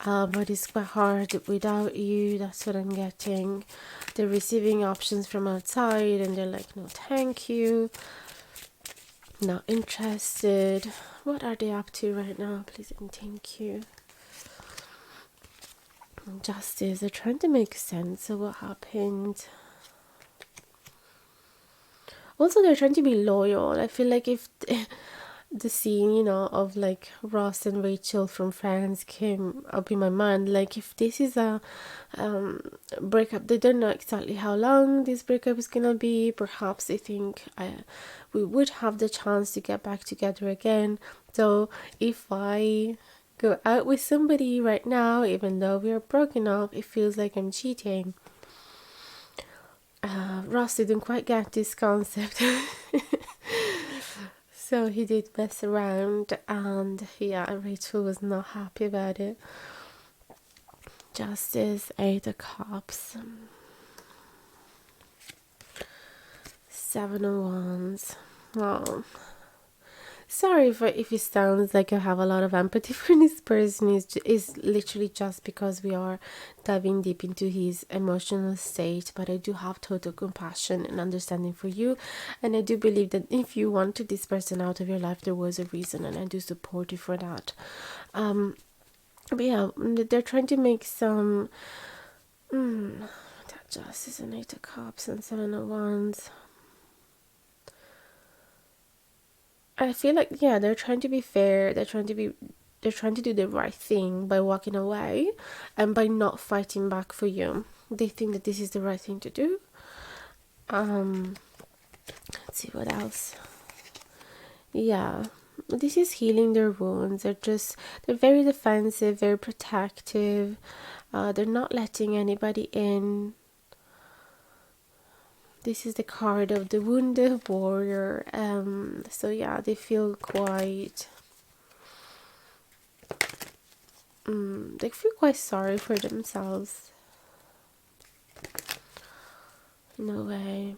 But it's quite hard without you. That's what I'm getting. They're receiving options from outside and they're like, no thank you, not interested. What are they up to right now? Please and thank you. Justice. They're trying to make sense of what happened. Also, they're trying to be loyal. I feel like if the scene, of like Ross and Rachel from Friends came up in my mind, like if this is a breakup, they don't know exactly how long this breakup is gonna be. Perhaps they think we would have the chance to get back together again. So if I go out with somebody right now, even though we are broken up, it feels like I'm cheating. Ross didn't quite get this concept. So he did mess around, and yeah, Rachel was not happy about it. Justice, 8 of Cups, 7 of Wands. Well, sorry if it sounds like I have a lot of empathy for this person. Is literally just because we are diving deep into his emotional state, but I do have total compassion and understanding for you, and I do believe that if you wanted this person out of your life, there was a reason, and I do support you for that. But yeah, they're trying to make some that Justice and 8 of Cups and 7 of Wands. I feel like, yeah, they're trying to be fair. They're trying to do the right thing by walking away and by not fighting back for you. They think that this is the right thing to do. Let's see what else. Yeah, this is healing their wounds. They're very defensive, very protective. They're not letting anybody in. This is the card of the wounded warrior. So yeah, they feel quite they feel quite sorry for themselves in a way.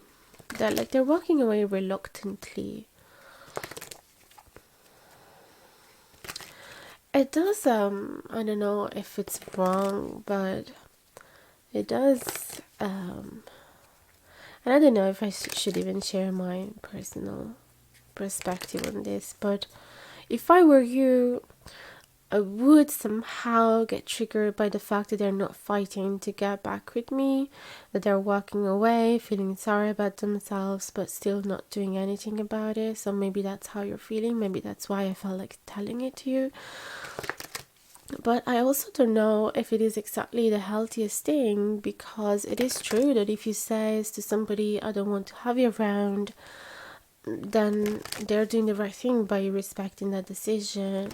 They're walking away reluctantly. It does I don't know if it's wrong, but it does and I don't know if I should even share my personal perspective on this, but if I were you, I would somehow get triggered by the fact that they're not fighting to get back with me, that they're walking away, feeling sorry about themselves, but still not doing anything about it. So maybe that's how you're feeling. Maybe that's why I felt like telling it to you. But I also don't know if it is exactly the healthiest thing, because it is true that if you say to somebody, I don't want to have you around, then they're doing the right thing by respecting that decision.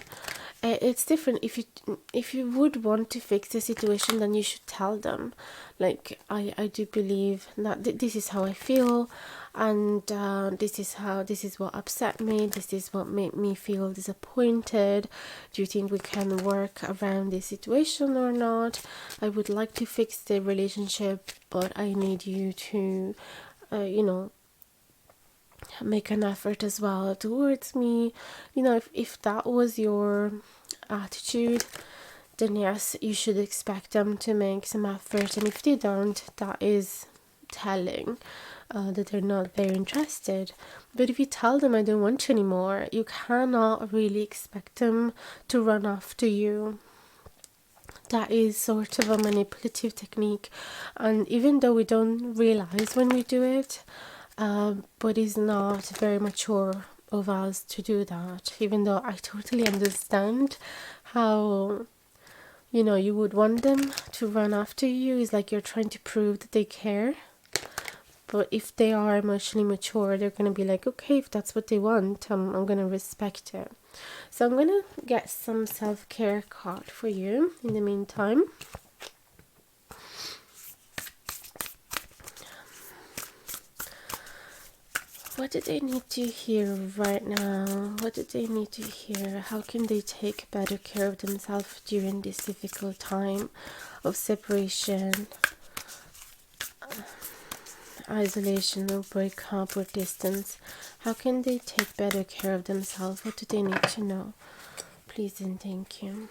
It's different if you would want to fix the situation, then you should tell them, like, I do believe that this is how I feel, and this is what upset me, this is what made me feel disappointed. Do you think we can work around this situation or not? I would like to fix the relationship, but I need you to make an effort as well towards me. If that was your attitude, then yes, you should expect them to make some effort, and if they don't, that is telling that they're not very interested. But if you tell them, I don't want you anymore, you cannot really expect them to run after you. That is sort of a manipulative technique, and even though we don't realize when we do it, but it's not very mature of us to do that, even though I totally understand how you would want them to run after you. It's like you're trying to prove that they care. But if they are emotionally mature, they're going to be like, okay, if that's what they want, I'm going to respect it. So I'm going to get some self-care card for you in the meantime. What do they need to hear right now? What do they need to hear? How can they take better care of themselves during this difficult time of separation, isolation, or breakup, or distance? How can they take better care of themselves? What do they need to know? Please and thank you.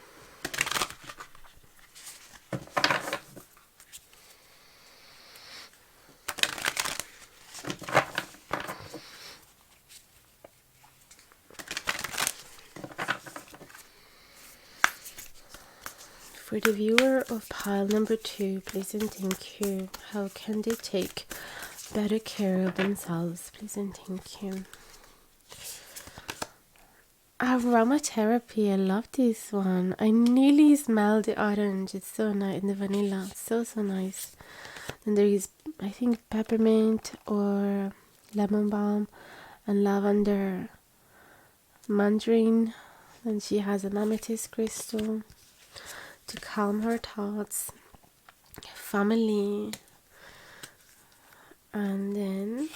For the viewer of pile number 2, please and thank you. How can they take better care of themselves? Please and thank you. Aromatherapy, I love this one. I nearly smell the orange. It's so nice. And the vanilla, so nice. And there is, I think, peppermint or lemon balm and lavender, mandarin, and she has an amethyst crystal to calm her thoughts, family, and then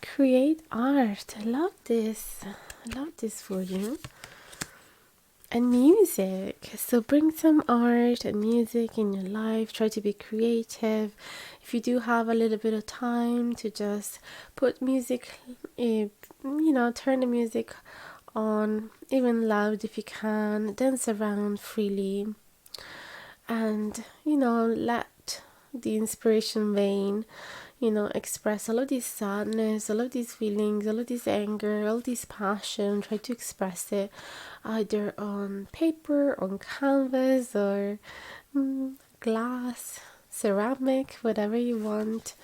create art. I love this. I love this for you. And music. So bring some art and music in your life. Try to be creative. If you do have a little bit of time to just put music, turn the music on, even loud if you can, dance around freely, and let the inspiration vein express all of this sadness, all of these feelings, all of this anger, all this passion. Try to express it either on paper, on canvas, or glass, ceramic, whatever you want.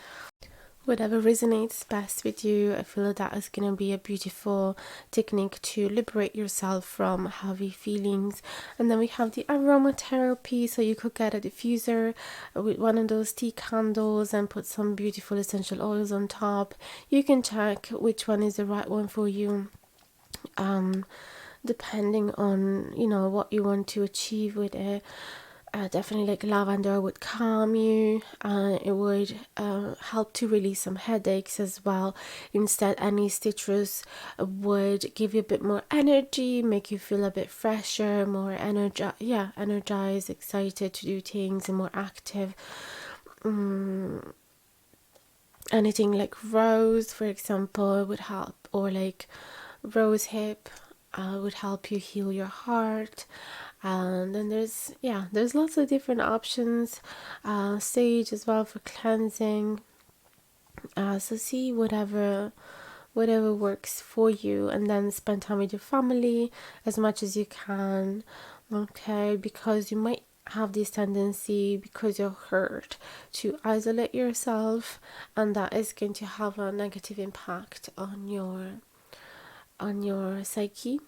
Whatever resonates best with you. I feel that is going to be a beautiful technique to liberate yourself from heavy feelings. And then we have the aromatherapy. So you could get a diffuser with one of those tea candles and put some beautiful essential oils on top. You can check which one is the right one for you, depending on what you want to achieve with it. Definitely like lavender would calm you, it would help to release some headaches as well. Instead, any citrus would give you a bit more energy, make you feel a bit fresher, more energized, excited to do things, and more active. Anything like rose, for example, would help, or like rose hip would help you heal your heart. And then there's lots of different options. Sage as well for cleansing. So see whatever works for you, and then spend time with your family as much as you can. Okay, because you might have this tendency, because you're hurt, to isolate yourself, and that is going to have a negative impact on your psyche.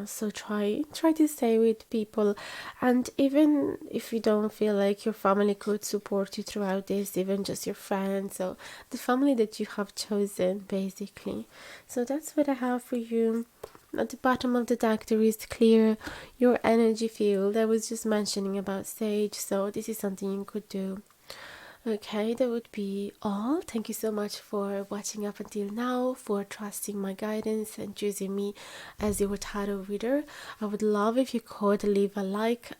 So try to stay with people, and even if you don't feel like your family could support you throughout this, even just your friends, or the family that you have chosen, basically. So that's what I have for you. At the bottom of the deck there is clear your energy field. I was just mentioning about sage, so this is something you could do. Okay, that would be all. Thank you so much for watching up until now, for trusting my guidance and choosing me as your tarot reader. I would love if you could leave a like,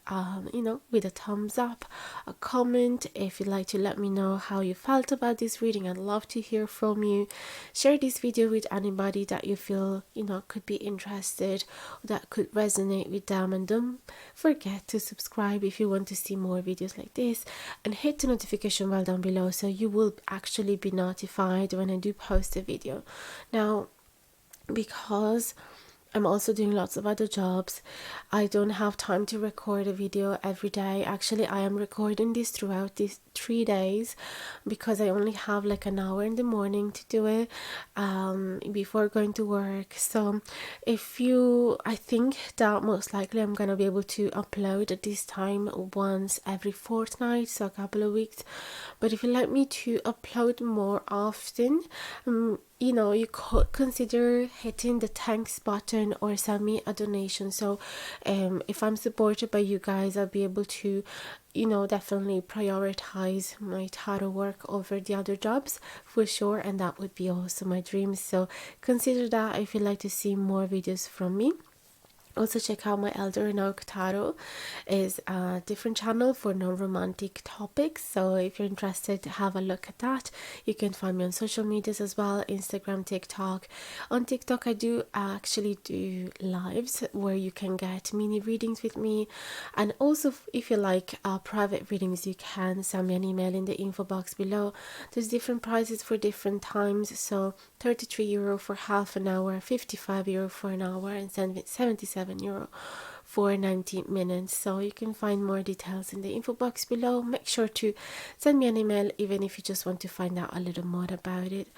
with a thumbs up, a comment if you'd like to let me know how you felt about this reading. I'd love to hear from you. Share this video with anybody that you feel, could be interested, that could resonate with them, and don't forget to subscribe if you want to see more videos like this, and hit the notification bell down below so you will actually be notified when I do post a video. Now, because I'm also doing lots of other jobs, I don't have time to record a video every day. Actually, I am recording this throughout these 3 days because I only have like an hour in the morning to do it before going to work. So I think that most likely I'm gonna be able to upload at this time once every fortnight, so a couple of weeks. But if you'd like me to upload more often, you could consider hitting the thanks button or send me a donation. So if I'm supported by you guys, I'll be able to definitely prioritize my tarot work over the other jobs for sure, and that would be also my dream. So consider that if you'd like to see more videos from me. Also check out my Elder and Oak Tarot is a different channel for non-romantic topics, so if you're interested, have a look at that. You can find me on social medias as well, Instagram, TikTok. On TikTok I do actually do lives where you can get mini readings with me, and also if you like private readings, you can send me an email in the info box below. There's different prices for different times, so €33 for half an hour, €55 for an hour, and €77 for 90 minutes. So you can find more details in the info box below. Make sure to send me an email even if you just want to find out a little more about it.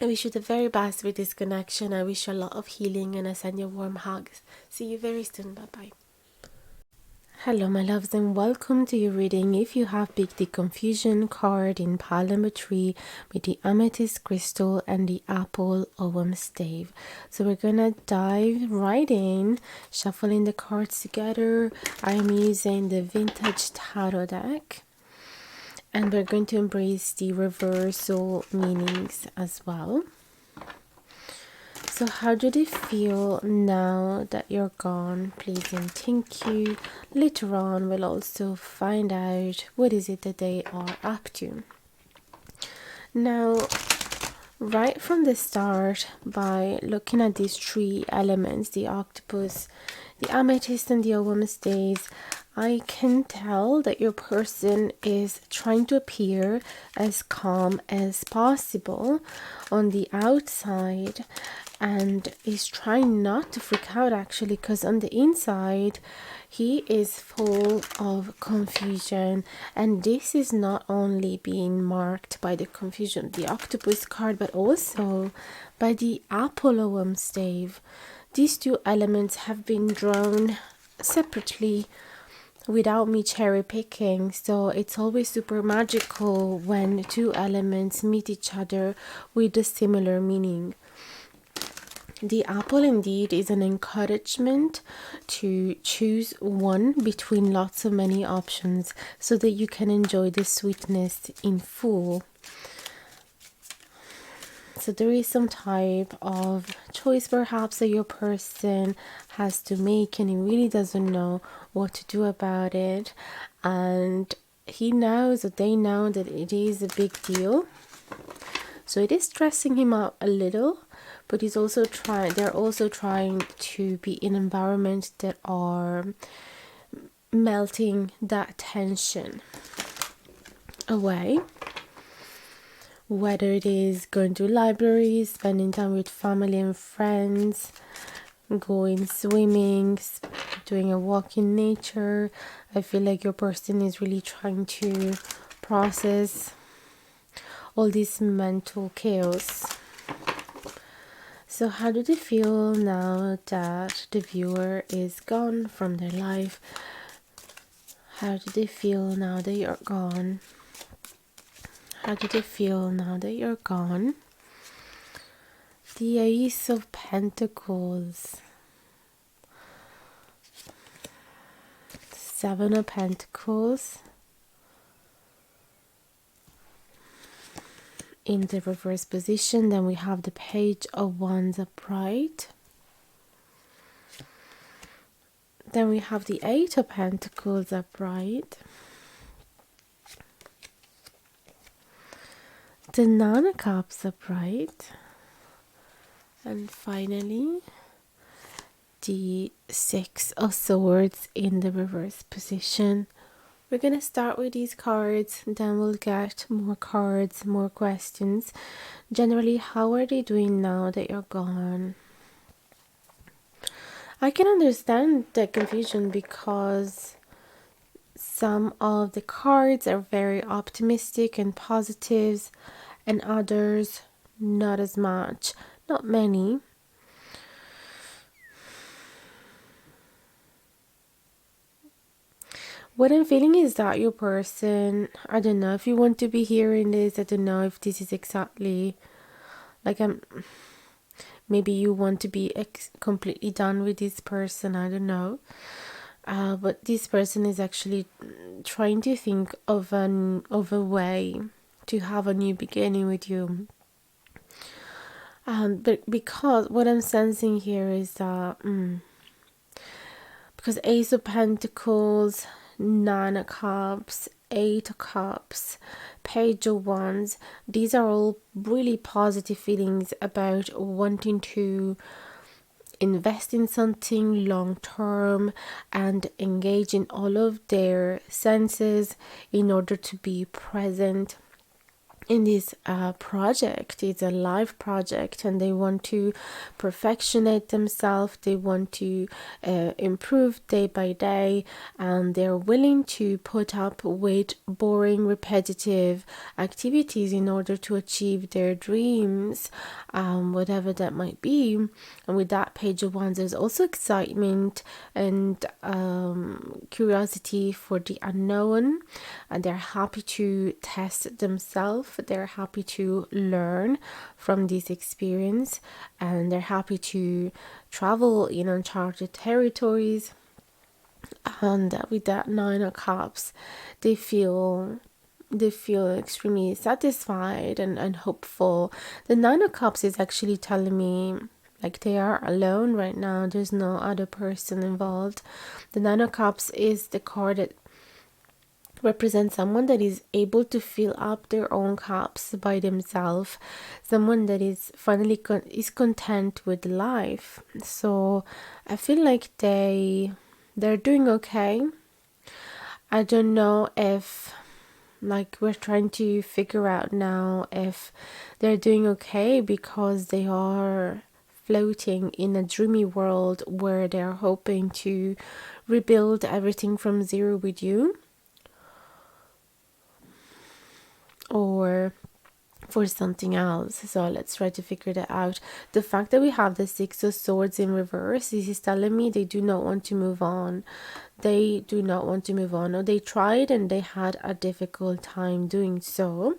I wish you the very best with this connection. I wish you a lot of healing, and I send you warm hugs. See you very soon. Bye bye. Hello my loves, and welcome to your reading. If you have picked the confusion card in pile number 3 with the amethyst crystal and the apple ovum stave, so we're gonna dive right in, shuffling the cards together. I'm using the vintage tarot deck, and we're going to embrace the reversal meanings as well. So how do they feel now that you're gone? Please and thank you. Later on we'll also find out what is it that they are up to. Now, right from the start, by looking at these 3 elements, the octopus, the amethyst and the ovum staves, I can tell that your person is trying to appear as calm as possible on the outside, and is trying not to freak out actually, because on the inside he is full of confusion, and this is not only being marked by the confusion, the octopus card, but also by the apple ovum stave. These 2 elements have been drawn separately without me cherry picking, so it's always super magical when 2 elements meet each other with a similar meaning. The apple indeed is an encouragement to choose one between lots of many options so that you can enjoy the sweetness in full. So there is some type of choice perhaps that your person has to make, and he really doesn't know what to do about it, and he knows, or they know, that it is a big deal. So it is stressing him out a little, but they're also trying to be in environments that are melting that tension away. Whether it is going to libraries, spending time with family and friends, going swimming, doing a walk in nature. I feel like your person is really trying to process all this mental chaos. So how do they feel now that the viewer is gone from their life? How do they feel now that you're gone? How do they feel now that you're gone? The Ace of Pentacles, Seven of Pentacles in the reverse position. Then we have the Page of Wands upright. Then we have the Eight of Pentacles upright. The Nine of Cups upright. And finally, the Six of Swords in the reverse position. We're going to start with these cards, then we'll get more cards, more questions. Generally, how are they doing now that you're gone? I can understand the confusion because some of the cards are very optimistic and positive, and others not as much, not many. What I'm feeling is that your person, I don't know if you want to be hearing this, I don't know if this is exactly Like, maybe you want to be completely done with this person, I don't know. But this person is actually trying to think of a way to have a new beginning with you. But because what I'm sensing here is that because Ace of Pentacles, Nine of Cups, Eight of Cups, Page of Wands, these are all really positive feelings about wanting to invest in something long term and engage in all of their senses in order to be present in this project. It's a live project and they want to perfectionate themselves, they want to improve day by day, and they're willing to put up with boring repetitive activities in order to achieve their dreams, whatever that might be. And with that Page of Wands, there's also excitement and curiosity for the unknown, and they're happy to test themselves, they're happy to learn from this experience, and they're happy to travel in uncharted territories. And with that Nine of Cups, they feel extremely satisfied and hopeful. The Nine of Cups is actually telling me like they are alone right now, there's no other person involved. The Nine of Cups is the card that represent someone that is able to fill up their own cups by themselves, someone that is finally is content with life. So I feel like they're doing okay. I don't know if, like, we're trying to figure out now if they're doing okay because they are floating in a dreamy world where they're hoping to rebuild everything from zero with you, or for something else. So let's try to figure that out. The fact that we have the Six of Swords in reverse, this is telling me they do not want to move on. They do not want to move on, or they tried and they had a difficult time doing so.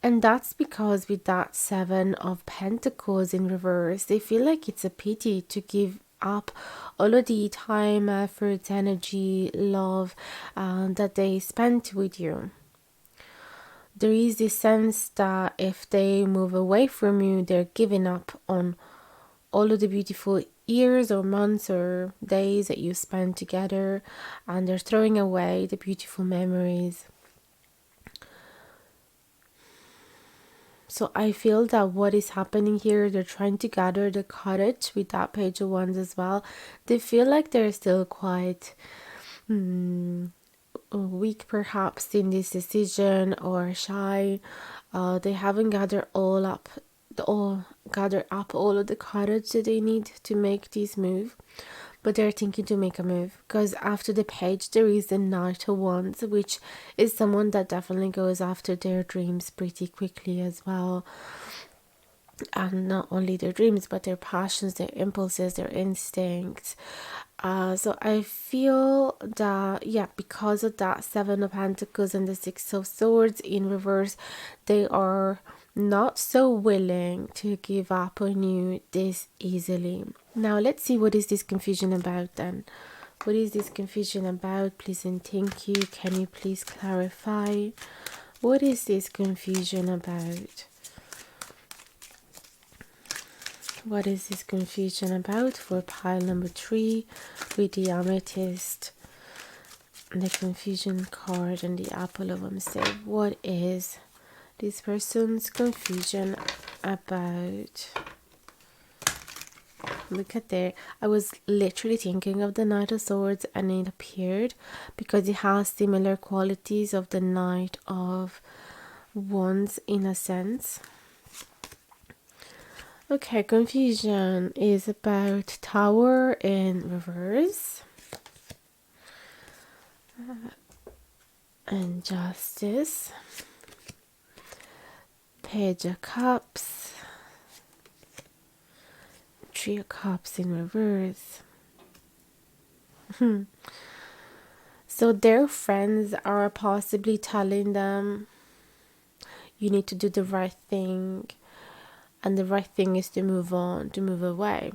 And that's because with that Seven of Pentacles in reverse, they feel like it's a pity to give up all of the time, effort, energy, love that they spent with you. There is this sense that if they move away from you, they're giving up on all of the beautiful years or months or days that you spent together, and they're throwing away the beautiful memories. So I feel that what is happening here, they're trying to gather the courage with that Page of Wands as well. They feel like they're still quite weak perhaps in this decision, or shy. They haven't gathered all up all of the courage that they need to make this move, but they're thinking to make a move because after the Page there is the Knight of Wands, which is someone that definitely goes after their dreams pretty quickly as well. And not only their dreams but their passions, their impulses, their instincts. So I feel that, yeah, because of that Seven of Pentacles and the Six of Swords in reverse, they are not so willing to give up on you this easily. Now let's see, what is this confusion about then? What is this confusion about? Please and thank you. Can you please clarify? What is this confusion about? What is this confusion about for pile number 3 with the Amethyst, the confusion card, and the Apple of Unsaid? What is this person's confusion about? Look at there. I was literally thinking of the Knight of Swords and it appeared because it has similar qualities of the Knight of Wands in a sense. Okay, confusion is about Tower in reverse and Justice, Page of Cups, Three of Cups in reverse. So their friends are possibly telling them you need to do the right thing. and the right thing is to move on, to move away.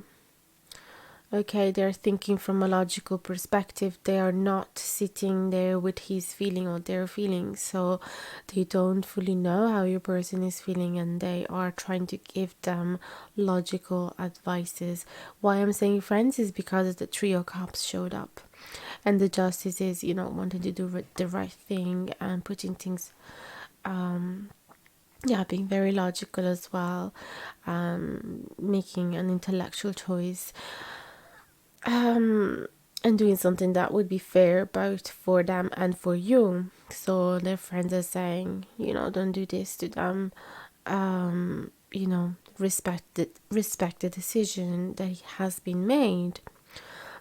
Okay, they're thinking from a logical perspective. They are not sitting there with his feeling or their feelings, so they don't fully know how your person is feeling, and they are trying to give them logical advices. Why I'm saying friends is because the trio cups showed up, and the justice is, wanting to do the right thing and putting things, being very logical as well, making an intellectual choice, and doing something that would be fair both for them and for you. So their friends are saying, don't do this to them. Respect the decision that has been made.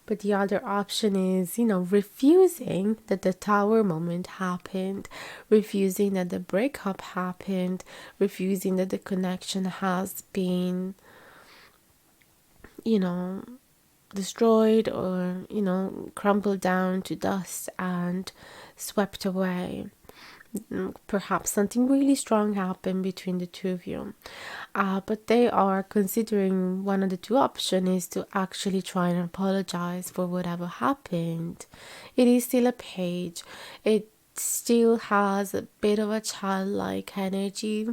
But the other option is, refusing that the tower moment happened, refusing that the breakup happened, refusing that the connection has been, destroyed or, crumbled down to dust and swept away. Perhaps something really strong happened between the two of you. But they are considering one of the two options is to actually try and apologize for whatever happened. It is still a page. It still has a bit of a childlike energy.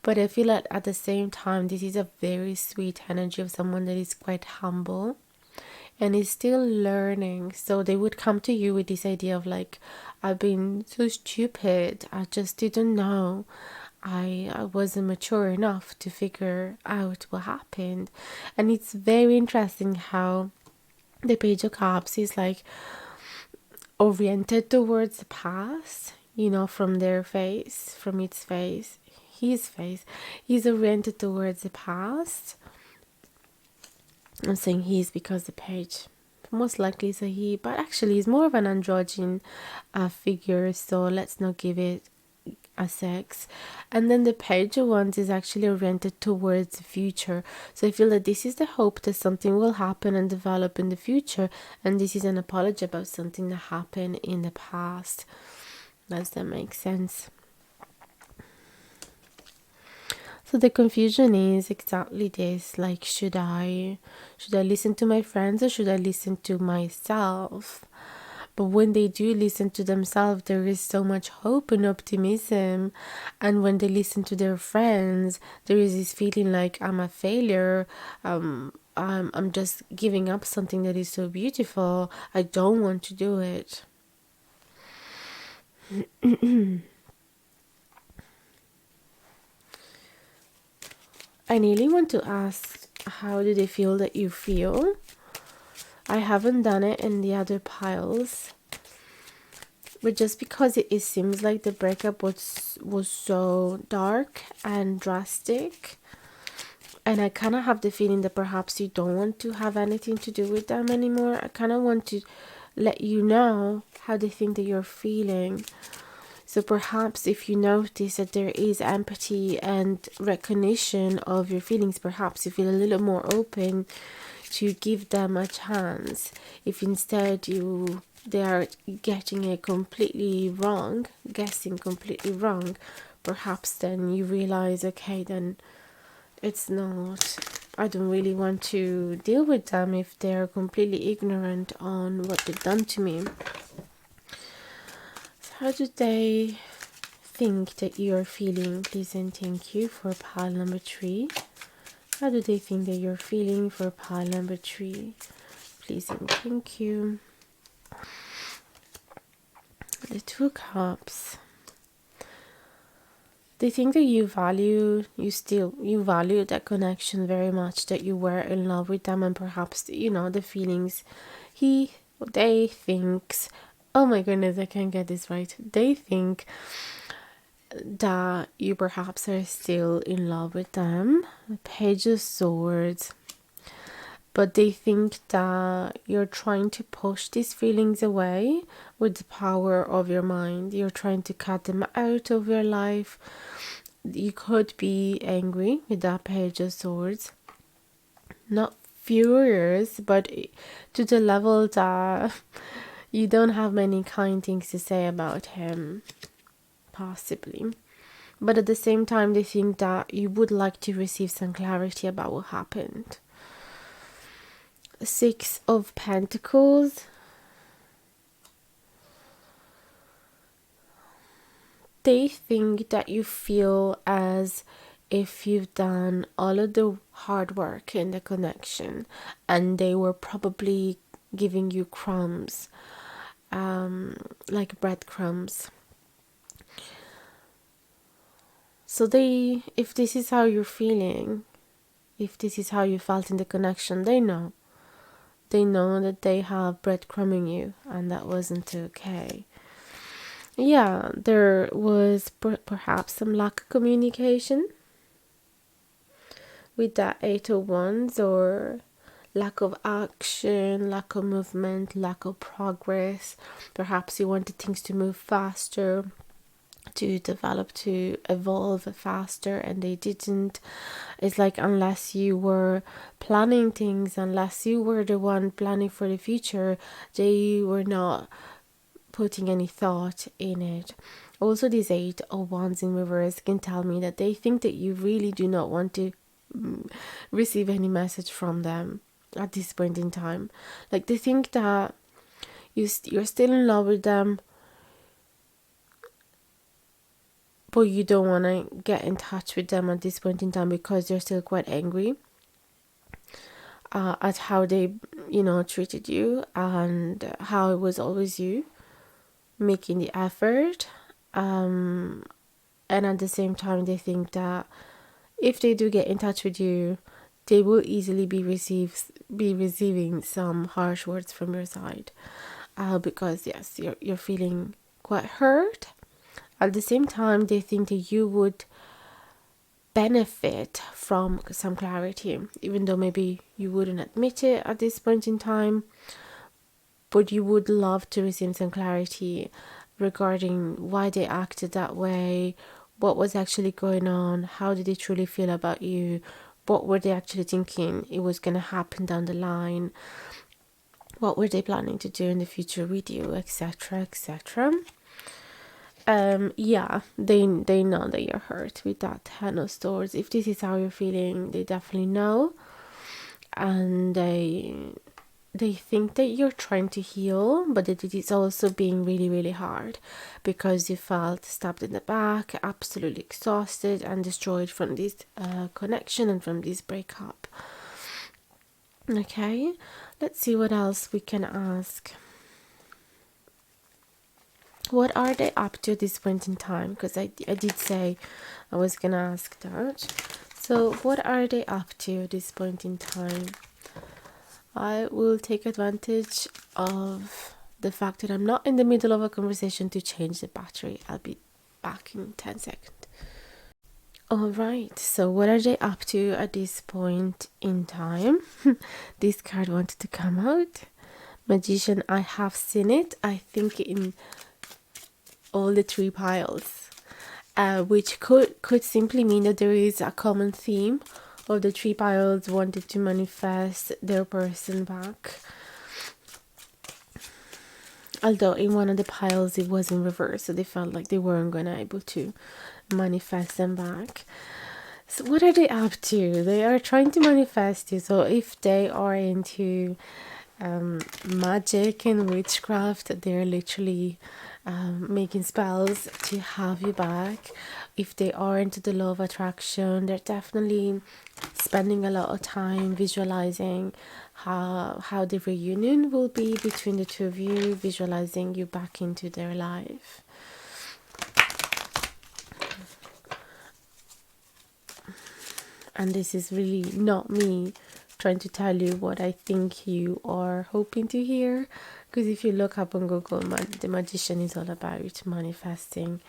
But I feel like at the same time, this is a very sweet energy of someone that is quite humble and is still learning. So they would come to you with this idea of like, I've been so stupid, I just didn't know, I wasn't mature enough to figure out what happened. And it's very interesting how the page of cups is like oriented towards the past, from their face, from its face, his face. He's oriented towards the past. I'm saying he's because the page most likely is a he, but actually he's more of an androgyne figure, so let's not give it a sex. And then the page of wands is actually oriented towards the future, so I feel that this is the hope that something will happen and develop in the future, and this is an apology about something that happened in the past. Does that make sense? So the confusion is exactly this, like, should I listen to my friends or should I listen to myself? But when they do listen to themselves, there is so much hope and optimism. And when they listen to their friends, there is this feeling like I'm a failure. I'm just giving up something that is so beautiful. I don't want to do it. I really want to ask, how do they feel that you feel? I haven't done it in the other piles, but just because it seems like the breakup was so dark and drastic, and I kind of have the feeling that perhaps you don't want to have anything to do with them anymore. I kind of want to let you know how they think that you're feeling. So perhaps if you notice that there is empathy and recognition of your feelings, perhaps you feel a little more open to give them a chance. If instead they are getting it completely wrong, guessing completely wrong, perhaps then you realize, okay, then it's not, I don't really want to deal with them if they're completely ignorant on what they've done to me. How do they think that you're feeling? Please and thank you for pile number 3. How do they think that you're feeling for pile number 3? Please and thank you. The 2 cups. They think that you value that connection very much, that you were in love with them, and perhaps, the feelings they thinks, oh my goodness, I can't get this right. They think that you perhaps are still in love with them. The Page of Swords. But they think that you're trying to push these feelings away with the power of your mind. You're trying to cut them out of your life. You could be angry with that Page of Swords. Not furious, but to the level that you don't have many kind things to say about him, possibly. But at the same time, they think that you would like to receive some clarity about what happened. Six of Pentacles. They think that you feel as if you've done all of the hard work in the connection, and they were probably giving you crumbs, like breadcrumbs. So if this is how you're feeling, if this is how you felt in the connection, they know. They know that they have breadcrumbing you, and that wasn't okay. Yeah, there was perhaps some lack of communication with that Eight of Wands, or lack of action, lack of movement, lack of progress. Perhaps you wanted things to move faster, to develop, to evolve faster, and they didn't. It's like, unless you were planning things, unless you were the one planning for the future, they were not putting any thought in it. Also, this Eight of Wands in reverse can tell me that they think that you really do not want to receive any message from them at this point in time. Like, they think that you're still in love with them, but you don't want to get in touch with them at this point in time because they're still quite angry at how they, treated you, and how it was always you making the effort. And at the same time, they think that if they do get in touch with you, they will easily be receiving some harsh words from your side, because yes, you're feeling quite hurt. At the same time, they think that you would benefit from some clarity, even though maybe you wouldn't admit it at this point in time, but you would love to receive some clarity regarding why they acted that way, what was actually going on, how did they truly feel about you, what were they actually thinking it was going to happen down the line, what were they planning to do in the future with you, etc., etc. Yeah, they know that you're hurt with that Ten of Swords. If this is how you're feeling, they definitely know, and they think that you're trying to heal, but that it is also being really, really hard because you felt stabbed in the back, absolutely exhausted and destroyed from this connection and from this breakup. Okay, let's see what else we can ask. What are they up to at this point in time? Because I did say I was gonna ask that. So what are they up to at this point in time? I will take advantage of the fact that I'm not in the middle of a conversation to change the battery. I'll be back in 10 seconds. Alright, so what are they up to at this point in time? This card wanted to come out. Magician, I have seen it. I think in all the three piles, which could simply mean that there is a common theme of the three piles wanted to manifest their person back. Although in one of the piles it was in reverse, so they felt like they weren't going to be able to manifest them back. So what are they up to? They are trying to manifest you. So if they are into magic and witchcraft, they're literally making spells to have you back. If they are into the law of attraction, they're definitely spending a lot of time visualizing how the reunion will be between the two of you, visualizing you back into their life. And this is really not me trying to tell you what I think you are hoping to hear, because if you look up on Google, the Magician is all about manifesting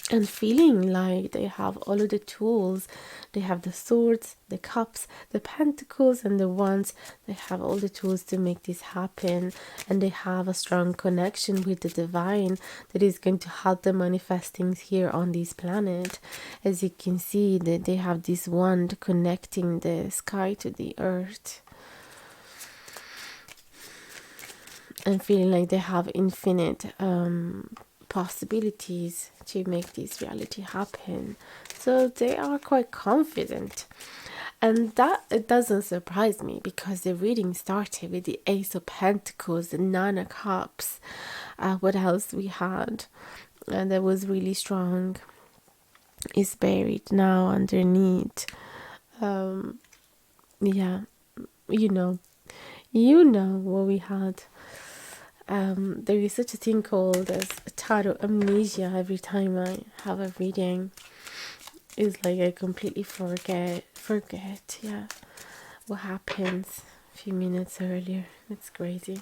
and feeling like they have all of the tools. They have the swords, the cups, the pentacles, and the wands. They have all the tools to make this happen, and they have a strong connection with the divine that is going to help them manifest things here on this planet. As you can see, that they have this wand connecting the sky to the earth, and feeling like they have infinite possibilities to make this reality happen. So they are quite confident. And that it doesn't surprise me because the reading started with the Ace of Pentacles, the Nine of Cups. What else we had? And that was really strong. Is buried now underneath. Yeah, you know, what we had. There is such a thing called as tarot amnesia. Every time I have a reading, it's like I completely forget, yeah, what happens a few minutes earlier. It's crazy.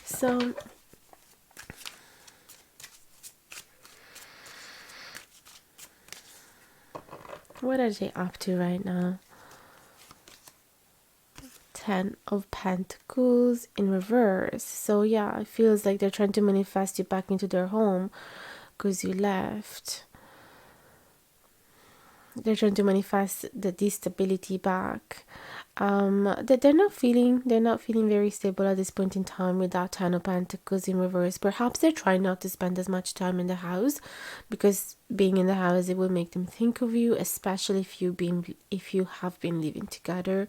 So what are they up to right now? Ten of Pentacles in reverse. So yeah, it feels like they're trying to manifest you back into their home because you left. They're trying to manifest the stability back. That they're not feeling very stable at this point in time with that Ten of Pentacles in reverse. Perhaps they're trying not to spend as much time in the house, because being in the house, it will make them think of you, especially if you have been living together,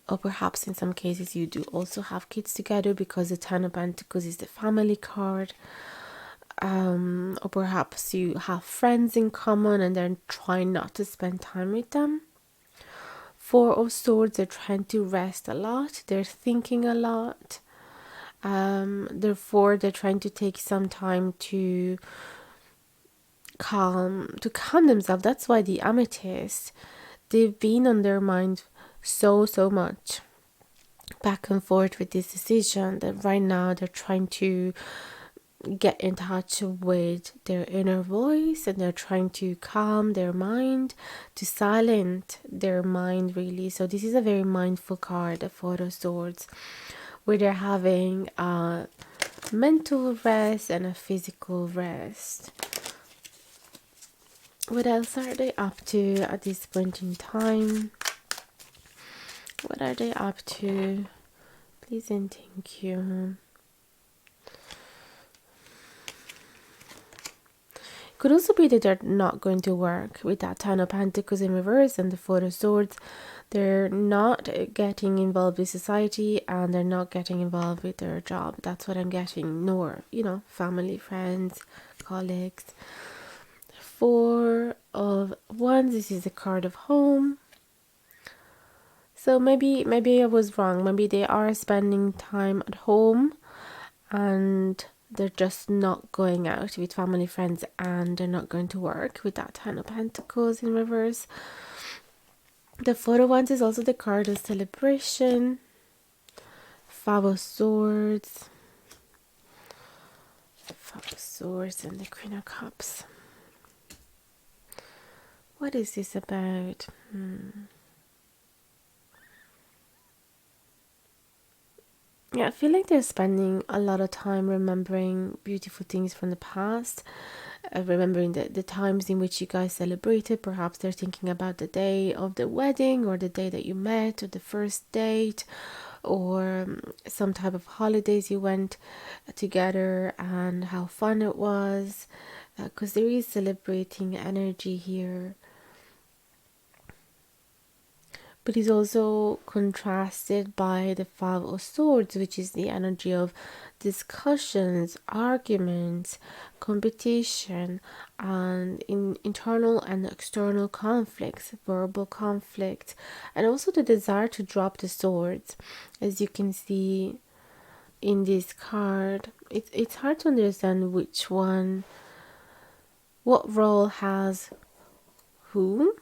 or perhaps in some cases you do also have kids together, because the Ten of Pentacles is the family card. Or perhaps you have friends in common and they're trying not to spend time with them. Four of Swords, they're trying to rest a lot, they're thinking a lot. Therefore, they're trying to take some time to calm themselves. That's why the Amethyst, they've been on their mind so much, back and forth with this decision, that right now they're trying to get in touch with their inner voice, and they're trying to calm their mind, to silence their mind, really. So this is a very mindful card, the Four of Swords, where they're having a mental rest and a physical rest. What else are they up to at this point in time? What are they up to? Please and thank you. Could also be that they're not going to work with that Ten of Pentacles in reverse and the Four of Swords. They're not getting involved with society, and they're not getting involved with their job. That's what I'm getting. Nor, family, friends, colleagues. Four of Wands, this is the card of home. So maybe I was wrong. Maybe they are spending time at home, and they're just not going out with family, friends, and they're not going to work with that Ten of Pentacles in reverse. The Four of Wands is also the card of celebration. Five of Swords. Five of Swords and the Queen of Cups. What is this about? Yeah, I feel like they're spending a lot of time remembering beautiful things from the past, remembering the times in which you guys celebrated. Perhaps they're thinking about the day of the wedding, or the day that you met, or the first date, or some type of holidays you went together and how fun it was, because there is celebrating energy here. But it's also contrasted by the Five of Swords, which is the energy of discussions, arguments, competition, and internal and external conflicts, verbal conflict, and also the desire to drop the swords. As you can see in this card, it's hard to understand which one, what role has who.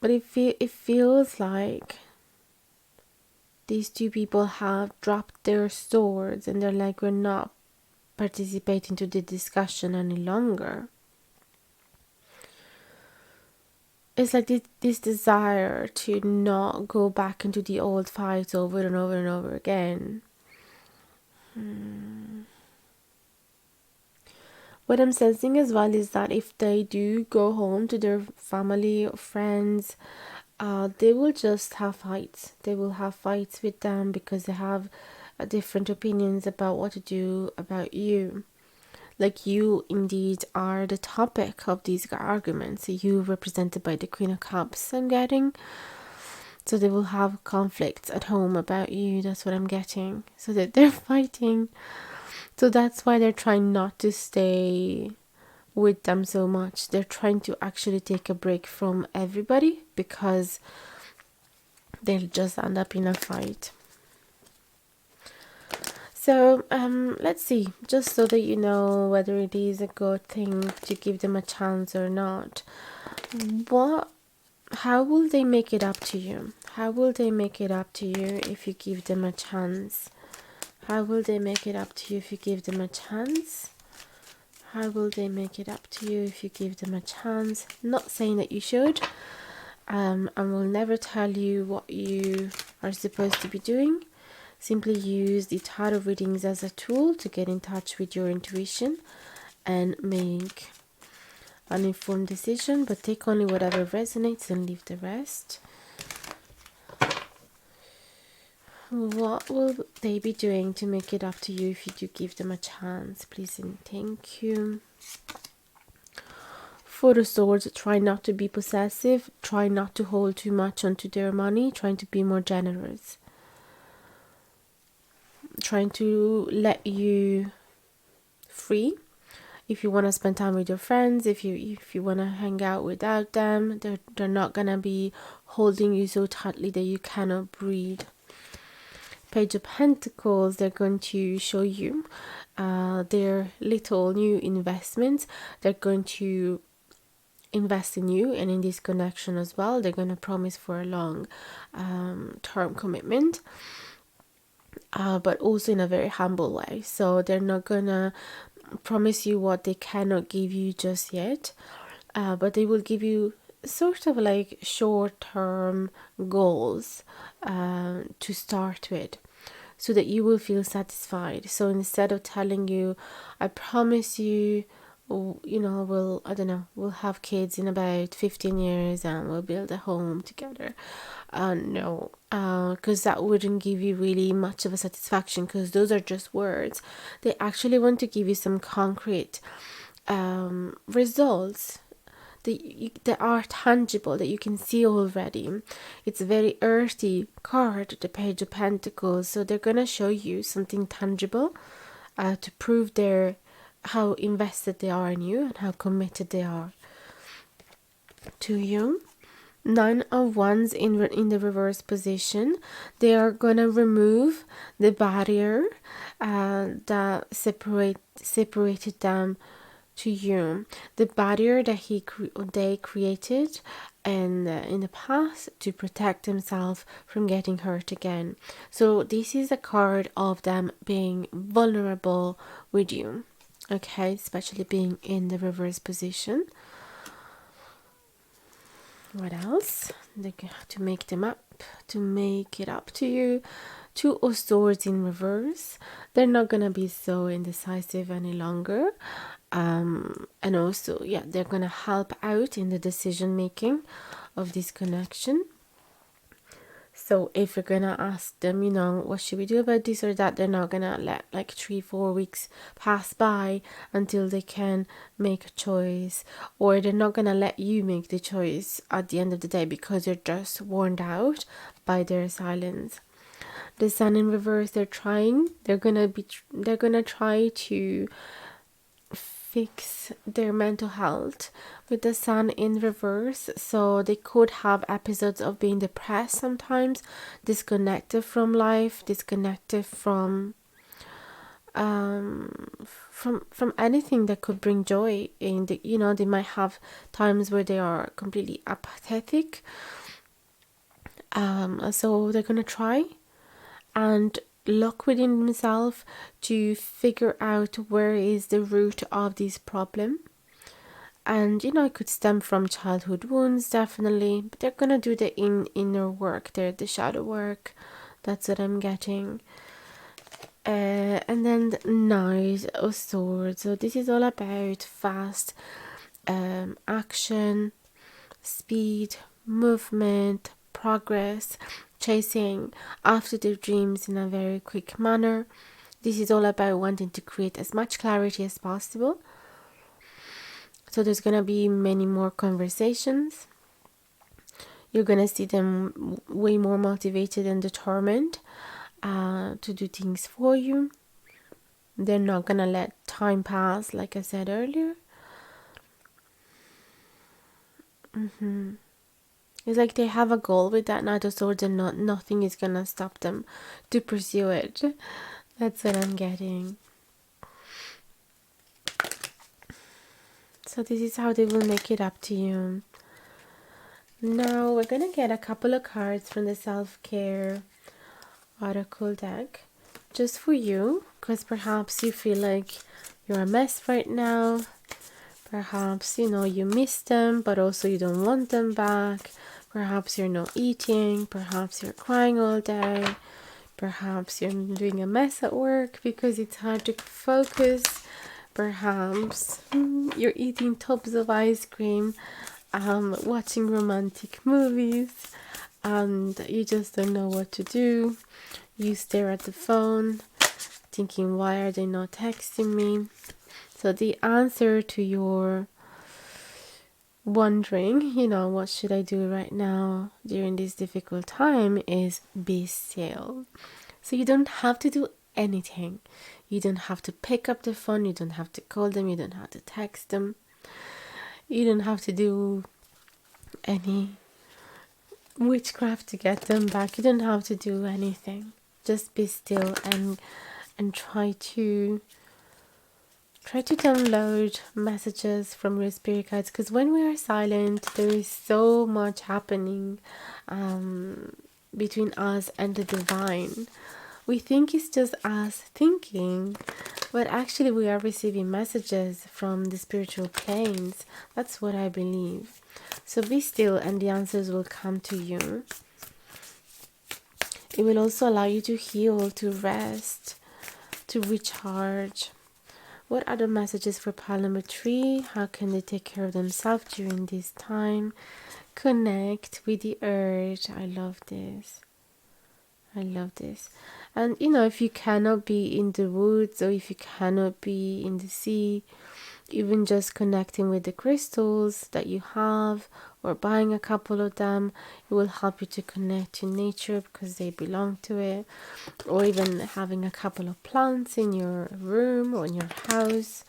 But it feels like these two people have dropped their swords, and they're like, we're not participating to the discussion any longer. It's like this desire to not go back into the old fights over and over and over again. What I'm sensing as well is that if they do go home to their family or friends, they will just have fights. They will have fights with them because they have different opinions about what to do about you. Like, you indeed are the topic of these arguments. You represented by the Queen of Cups, I'm getting. So they will have conflicts at home about you. That's what I'm getting. So that they're fighting. So that's why they're trying not to stay with them so much. They're trying to actually take a break from everybody because they'll just end up in a fight. So let's see, just so that you know whether it is a good thing to give them a chance or not. How will they make it up to you? How will they make it up to you if you give them a chance? How will they make it up to you if you give them a chance? How will they make it up to you if you give them a chance? Not saying that you should. I will never tell you what you are supposed to be doing. Simply use the tarot readings as a tool to get in touch with your intuition and make an informed decision, but take only whatever resonates and leave the rest. What will they be doing to make it up to you if you do give them a chance? Please and thank you. For the Swords, try not to be possessive. Try not to hold too much onto their money. Trying to be more generous. Trying to let you free. If you want to spend time with your friends, if you want to hang out without them, they're not gonna be holding you so tightly that you cannot breathe. Page of Pentacles, they're going to show you their little new investments. They're going to invest in you and in this connection as well. They're going to promise for a long term commitment, but also in a very humble way. So they're not going to promise you what they cannot give you just yet, but they will give you sort of like short-term goals to start with, so that you will feel satisfied. So instead of telling you, I promise you, we'll have kids in about 15 years and we'll build a home together. No, because that wouldn't give you really much of a satisfaction, because those are just words. They actually want to give you some concrete results that are tangible, that you can see already. It's a very earthy card, the Page of Pentacles. So they're going to show you something tangible to prove how invested they are in you and how committed they are to you. 9 of Wands in the reverse position. They are going to remove the barrier that separated them to you, the barrier that they created and in the past to protect themselves from getting hurt again. So this is a card of them being vulnerable with you, okay, especially being in the reverse position. What else? They have to make them up, to make it up to you. 2 of Swords in reverse. They're not gonna be so indecisive any longer. And also, they're gonna help out in the decision making of this connection. So if you're gonna ask them, what should we do about this or that, they're not gonna let like 3-4 weeks pass by until they can make a choice, or they're not gonna let you make the choice at the end of the day because you're just worn out by their silence. The Sun in reverse, they're gonna try to fix their mental health with the Sun in reverse. So they could have episodes of being depressed sometimes, disconnected from life, disconnected from anything that could bring joy in they might have times where they are completely apathetic. So they're gonna try and look within themselves to figure out where is the root of this problem. And it could stem from childhood wounds, definitely, but they're gonna do the inner work, the shadow work. That's what I'm getting. And then the Knight of Swords. So this is all about fast action, speed, movement, progress, chasing after their dreams in a very quick manner. This is all about wanting to create as much clarity as possible. So there's going to be many more conversations. You're going to see them way more motivated and determined to do things for you. They're not going to let time pass, like I said earlier. It's like they have a goal with that Knight of Swords, and nothing is going to stop them to pursue it. That's what I'm getting. So this is how they will make it up to you. Now we're going to get a couple of cards from the Self-Care Oracle deck just for you, because perhaps you feel like you're a mess right now. Perhaps, you miss them, but also you don't want them back. Perhaps you're not eating. Perhaps you're crying all day. Perhaps you're doing a mess at work because it's hard to focus. Perhaps you're eating tubs of ice cream, watching romantic movies, and you just don't know what to do. You stare at the phone, thinking, why are they not texting me? So the answer to your wondering, what should I do right now during this difficult time is be still. So you don't have to do anything. You don't have to pick up the phone. You don't have to call them. You don't have to text them. You don't have to do any witchcraft to get them back. You don't have to do anything. Just be still and try to download messages from your spirit guides, because when we are silent, there is so much happening between us and the divine. We think it's just us thinking, but actually we are receiving messages from the spiritual planes. That's what I believe. So be still and the answers will come to you. It will also allow you to heal, to rest, to recharge. What are the messages for pile number 3? How can they take care of themselves during this time? Connect with the earth. I love this. And if you cannot be in the woods, or if you cannot be in the sea, even just connecting with the crystals that you have, or buying a couple of them, it will help you to connect to nature because they belong to it. Or even having a couple of plants in your room or in your house,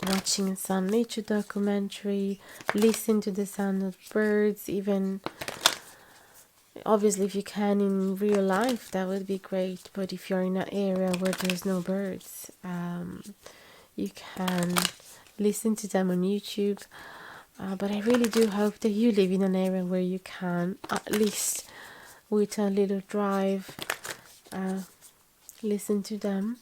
watching some nature documentary, listen to the sound of birds. Even obviously if you can in real life, that would be great. But if you're in an area where there's no birds, you can listen to them on YouTube. But I really do hope that you live in an area where you can, at least with a little drive, listen to them.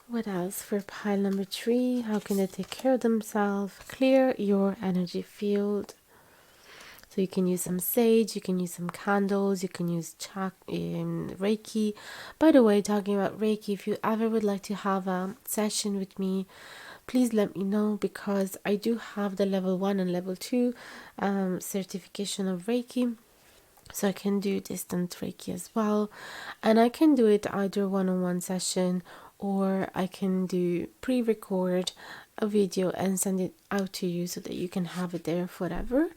What else for pile number 3? How can they take care of themselves? Clear your energy field. So you can use some sage, you can use some candles, you can use Reiki. By the way, talking about Reiki, if you ever would like to have a session with me, please let me know, because I do have the level 1 and level 2 certification of Reiki. So I can do distant Reiki as well. And I can do it either one-on-one session, or I can do pre-record a video and send it out to you so that you can have it there forever.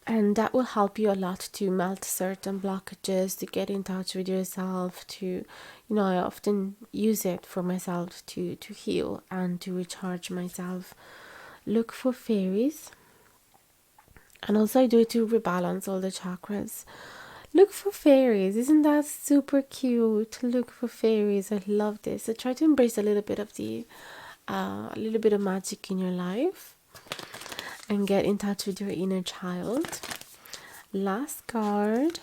And that will help you a lot to melt certain blockages, to get in touch with yourself, to, I often use it for myself to heal and to recharge myself. Look for fairies. And also I do it to rebalance all the chakras. Look for fairies. Isn't that super cute? Look for fairies. I love this. I try to embrace a little bit of magic in your life and get in touch with your inner child. Last card.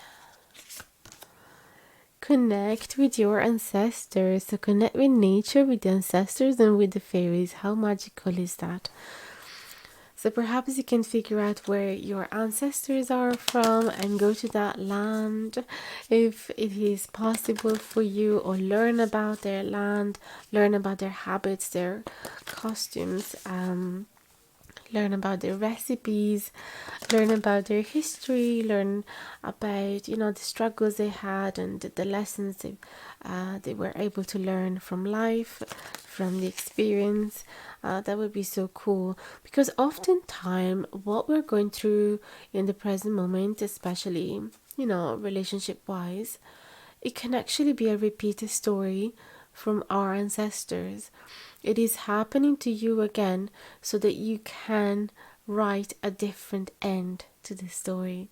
Connect with your ancestors. So connect with nature, with the ancestors, and with the fairies. How magical is that? So perhaps you can figure out where your ancestors are from and go to that land if it is possible for you, or learn about their land, learn about their habits, their costumes. learn about their recipes, learn about their history, learn about, you know, the struggles they had and the lessons they were able to learn from life, from the experience. That would be so cool, because oftentimes what we're going through in the present moment, especially, you know, relationship wise, it can actually be a repeated story from our ancestors. It is happening to you again so that you can write a different end to the story.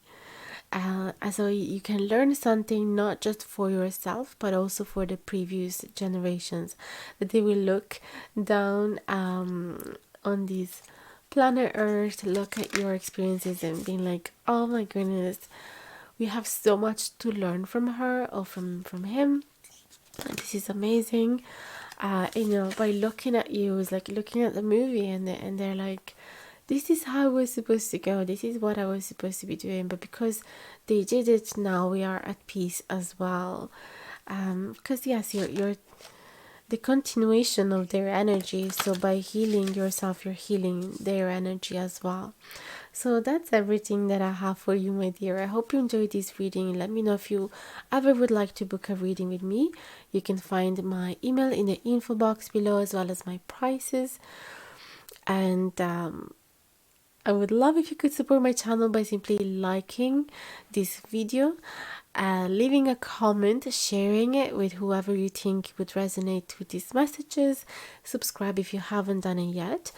So you can learn something not just for yourself but also for the previous generations, that they will look down on this planet Earth, look at your experiences and being like, oh my goodness, we have so much to learn from her or from him. And this is amazing. You know, by looking at you, it's like looking at the movie, and they're like, this is how it was supposed to go. This is what I was supposed to be doing. But because they did it, now we are at peace as well. Because yes, you're the continuation of their energy. So by healing yourself, you're healing their energy as well. So that's everything that I have for you, my dear. I hope you enjoyed this reading. Let me know if you ever would like to book a reading with me. You can find my email in the info box below, as well as my prices. And I would love if you could support my channel by simply liking this video, leaving a comment, sharing it with whoever you think would resonate with these messages. Subscribe if you haven't done it yet.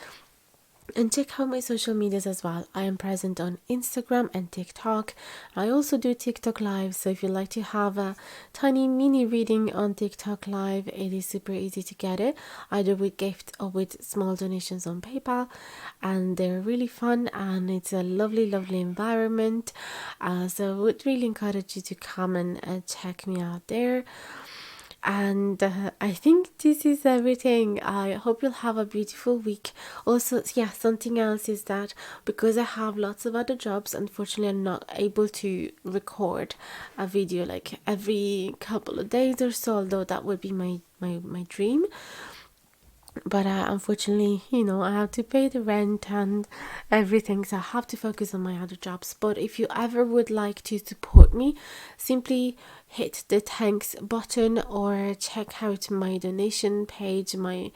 And check out my social medias as well. I am present on Instagram and TikTok. I also do TikTok live, so if you'd like to have a tiny mini reading on TikTok live, it is super easy to get it, either with gift or with small donations on PayPal. And they're really fun, and it's a lovely environment. So I would really encourage you to come and check me out there. And I think this is everything. I hope you'll have a beautiful week. Also, yeah, something else is that because I have lots of other jobs, unfortunately I'm not able to record a video like every couple of days or so, although that would be my dream. But unfortunately, you know, I have to pay the rent and everything, so I have to focus on my other jobs. But if you ever would like to support me, simply hit the thanks button or check out my donation page, my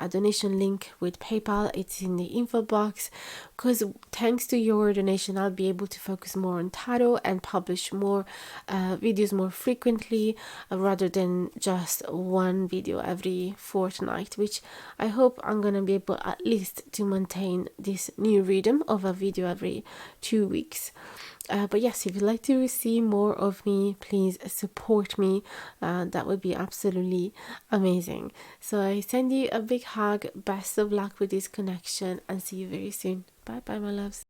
donation link with PayPal. It's in the info box, because thanks to your donation I'll be able to focus more on tarot and publish more videos more frequently, rather than just one video every fortnight, which I hope I'm gonna be able at least to maintain this new rhythm of a video every 2 weeks. But yes, if you'd like to see more of me, please support me. That would be absolutely amazing. So I send you a big hug, best of luck with this connection, and see you very soon. Bye bye, my loves.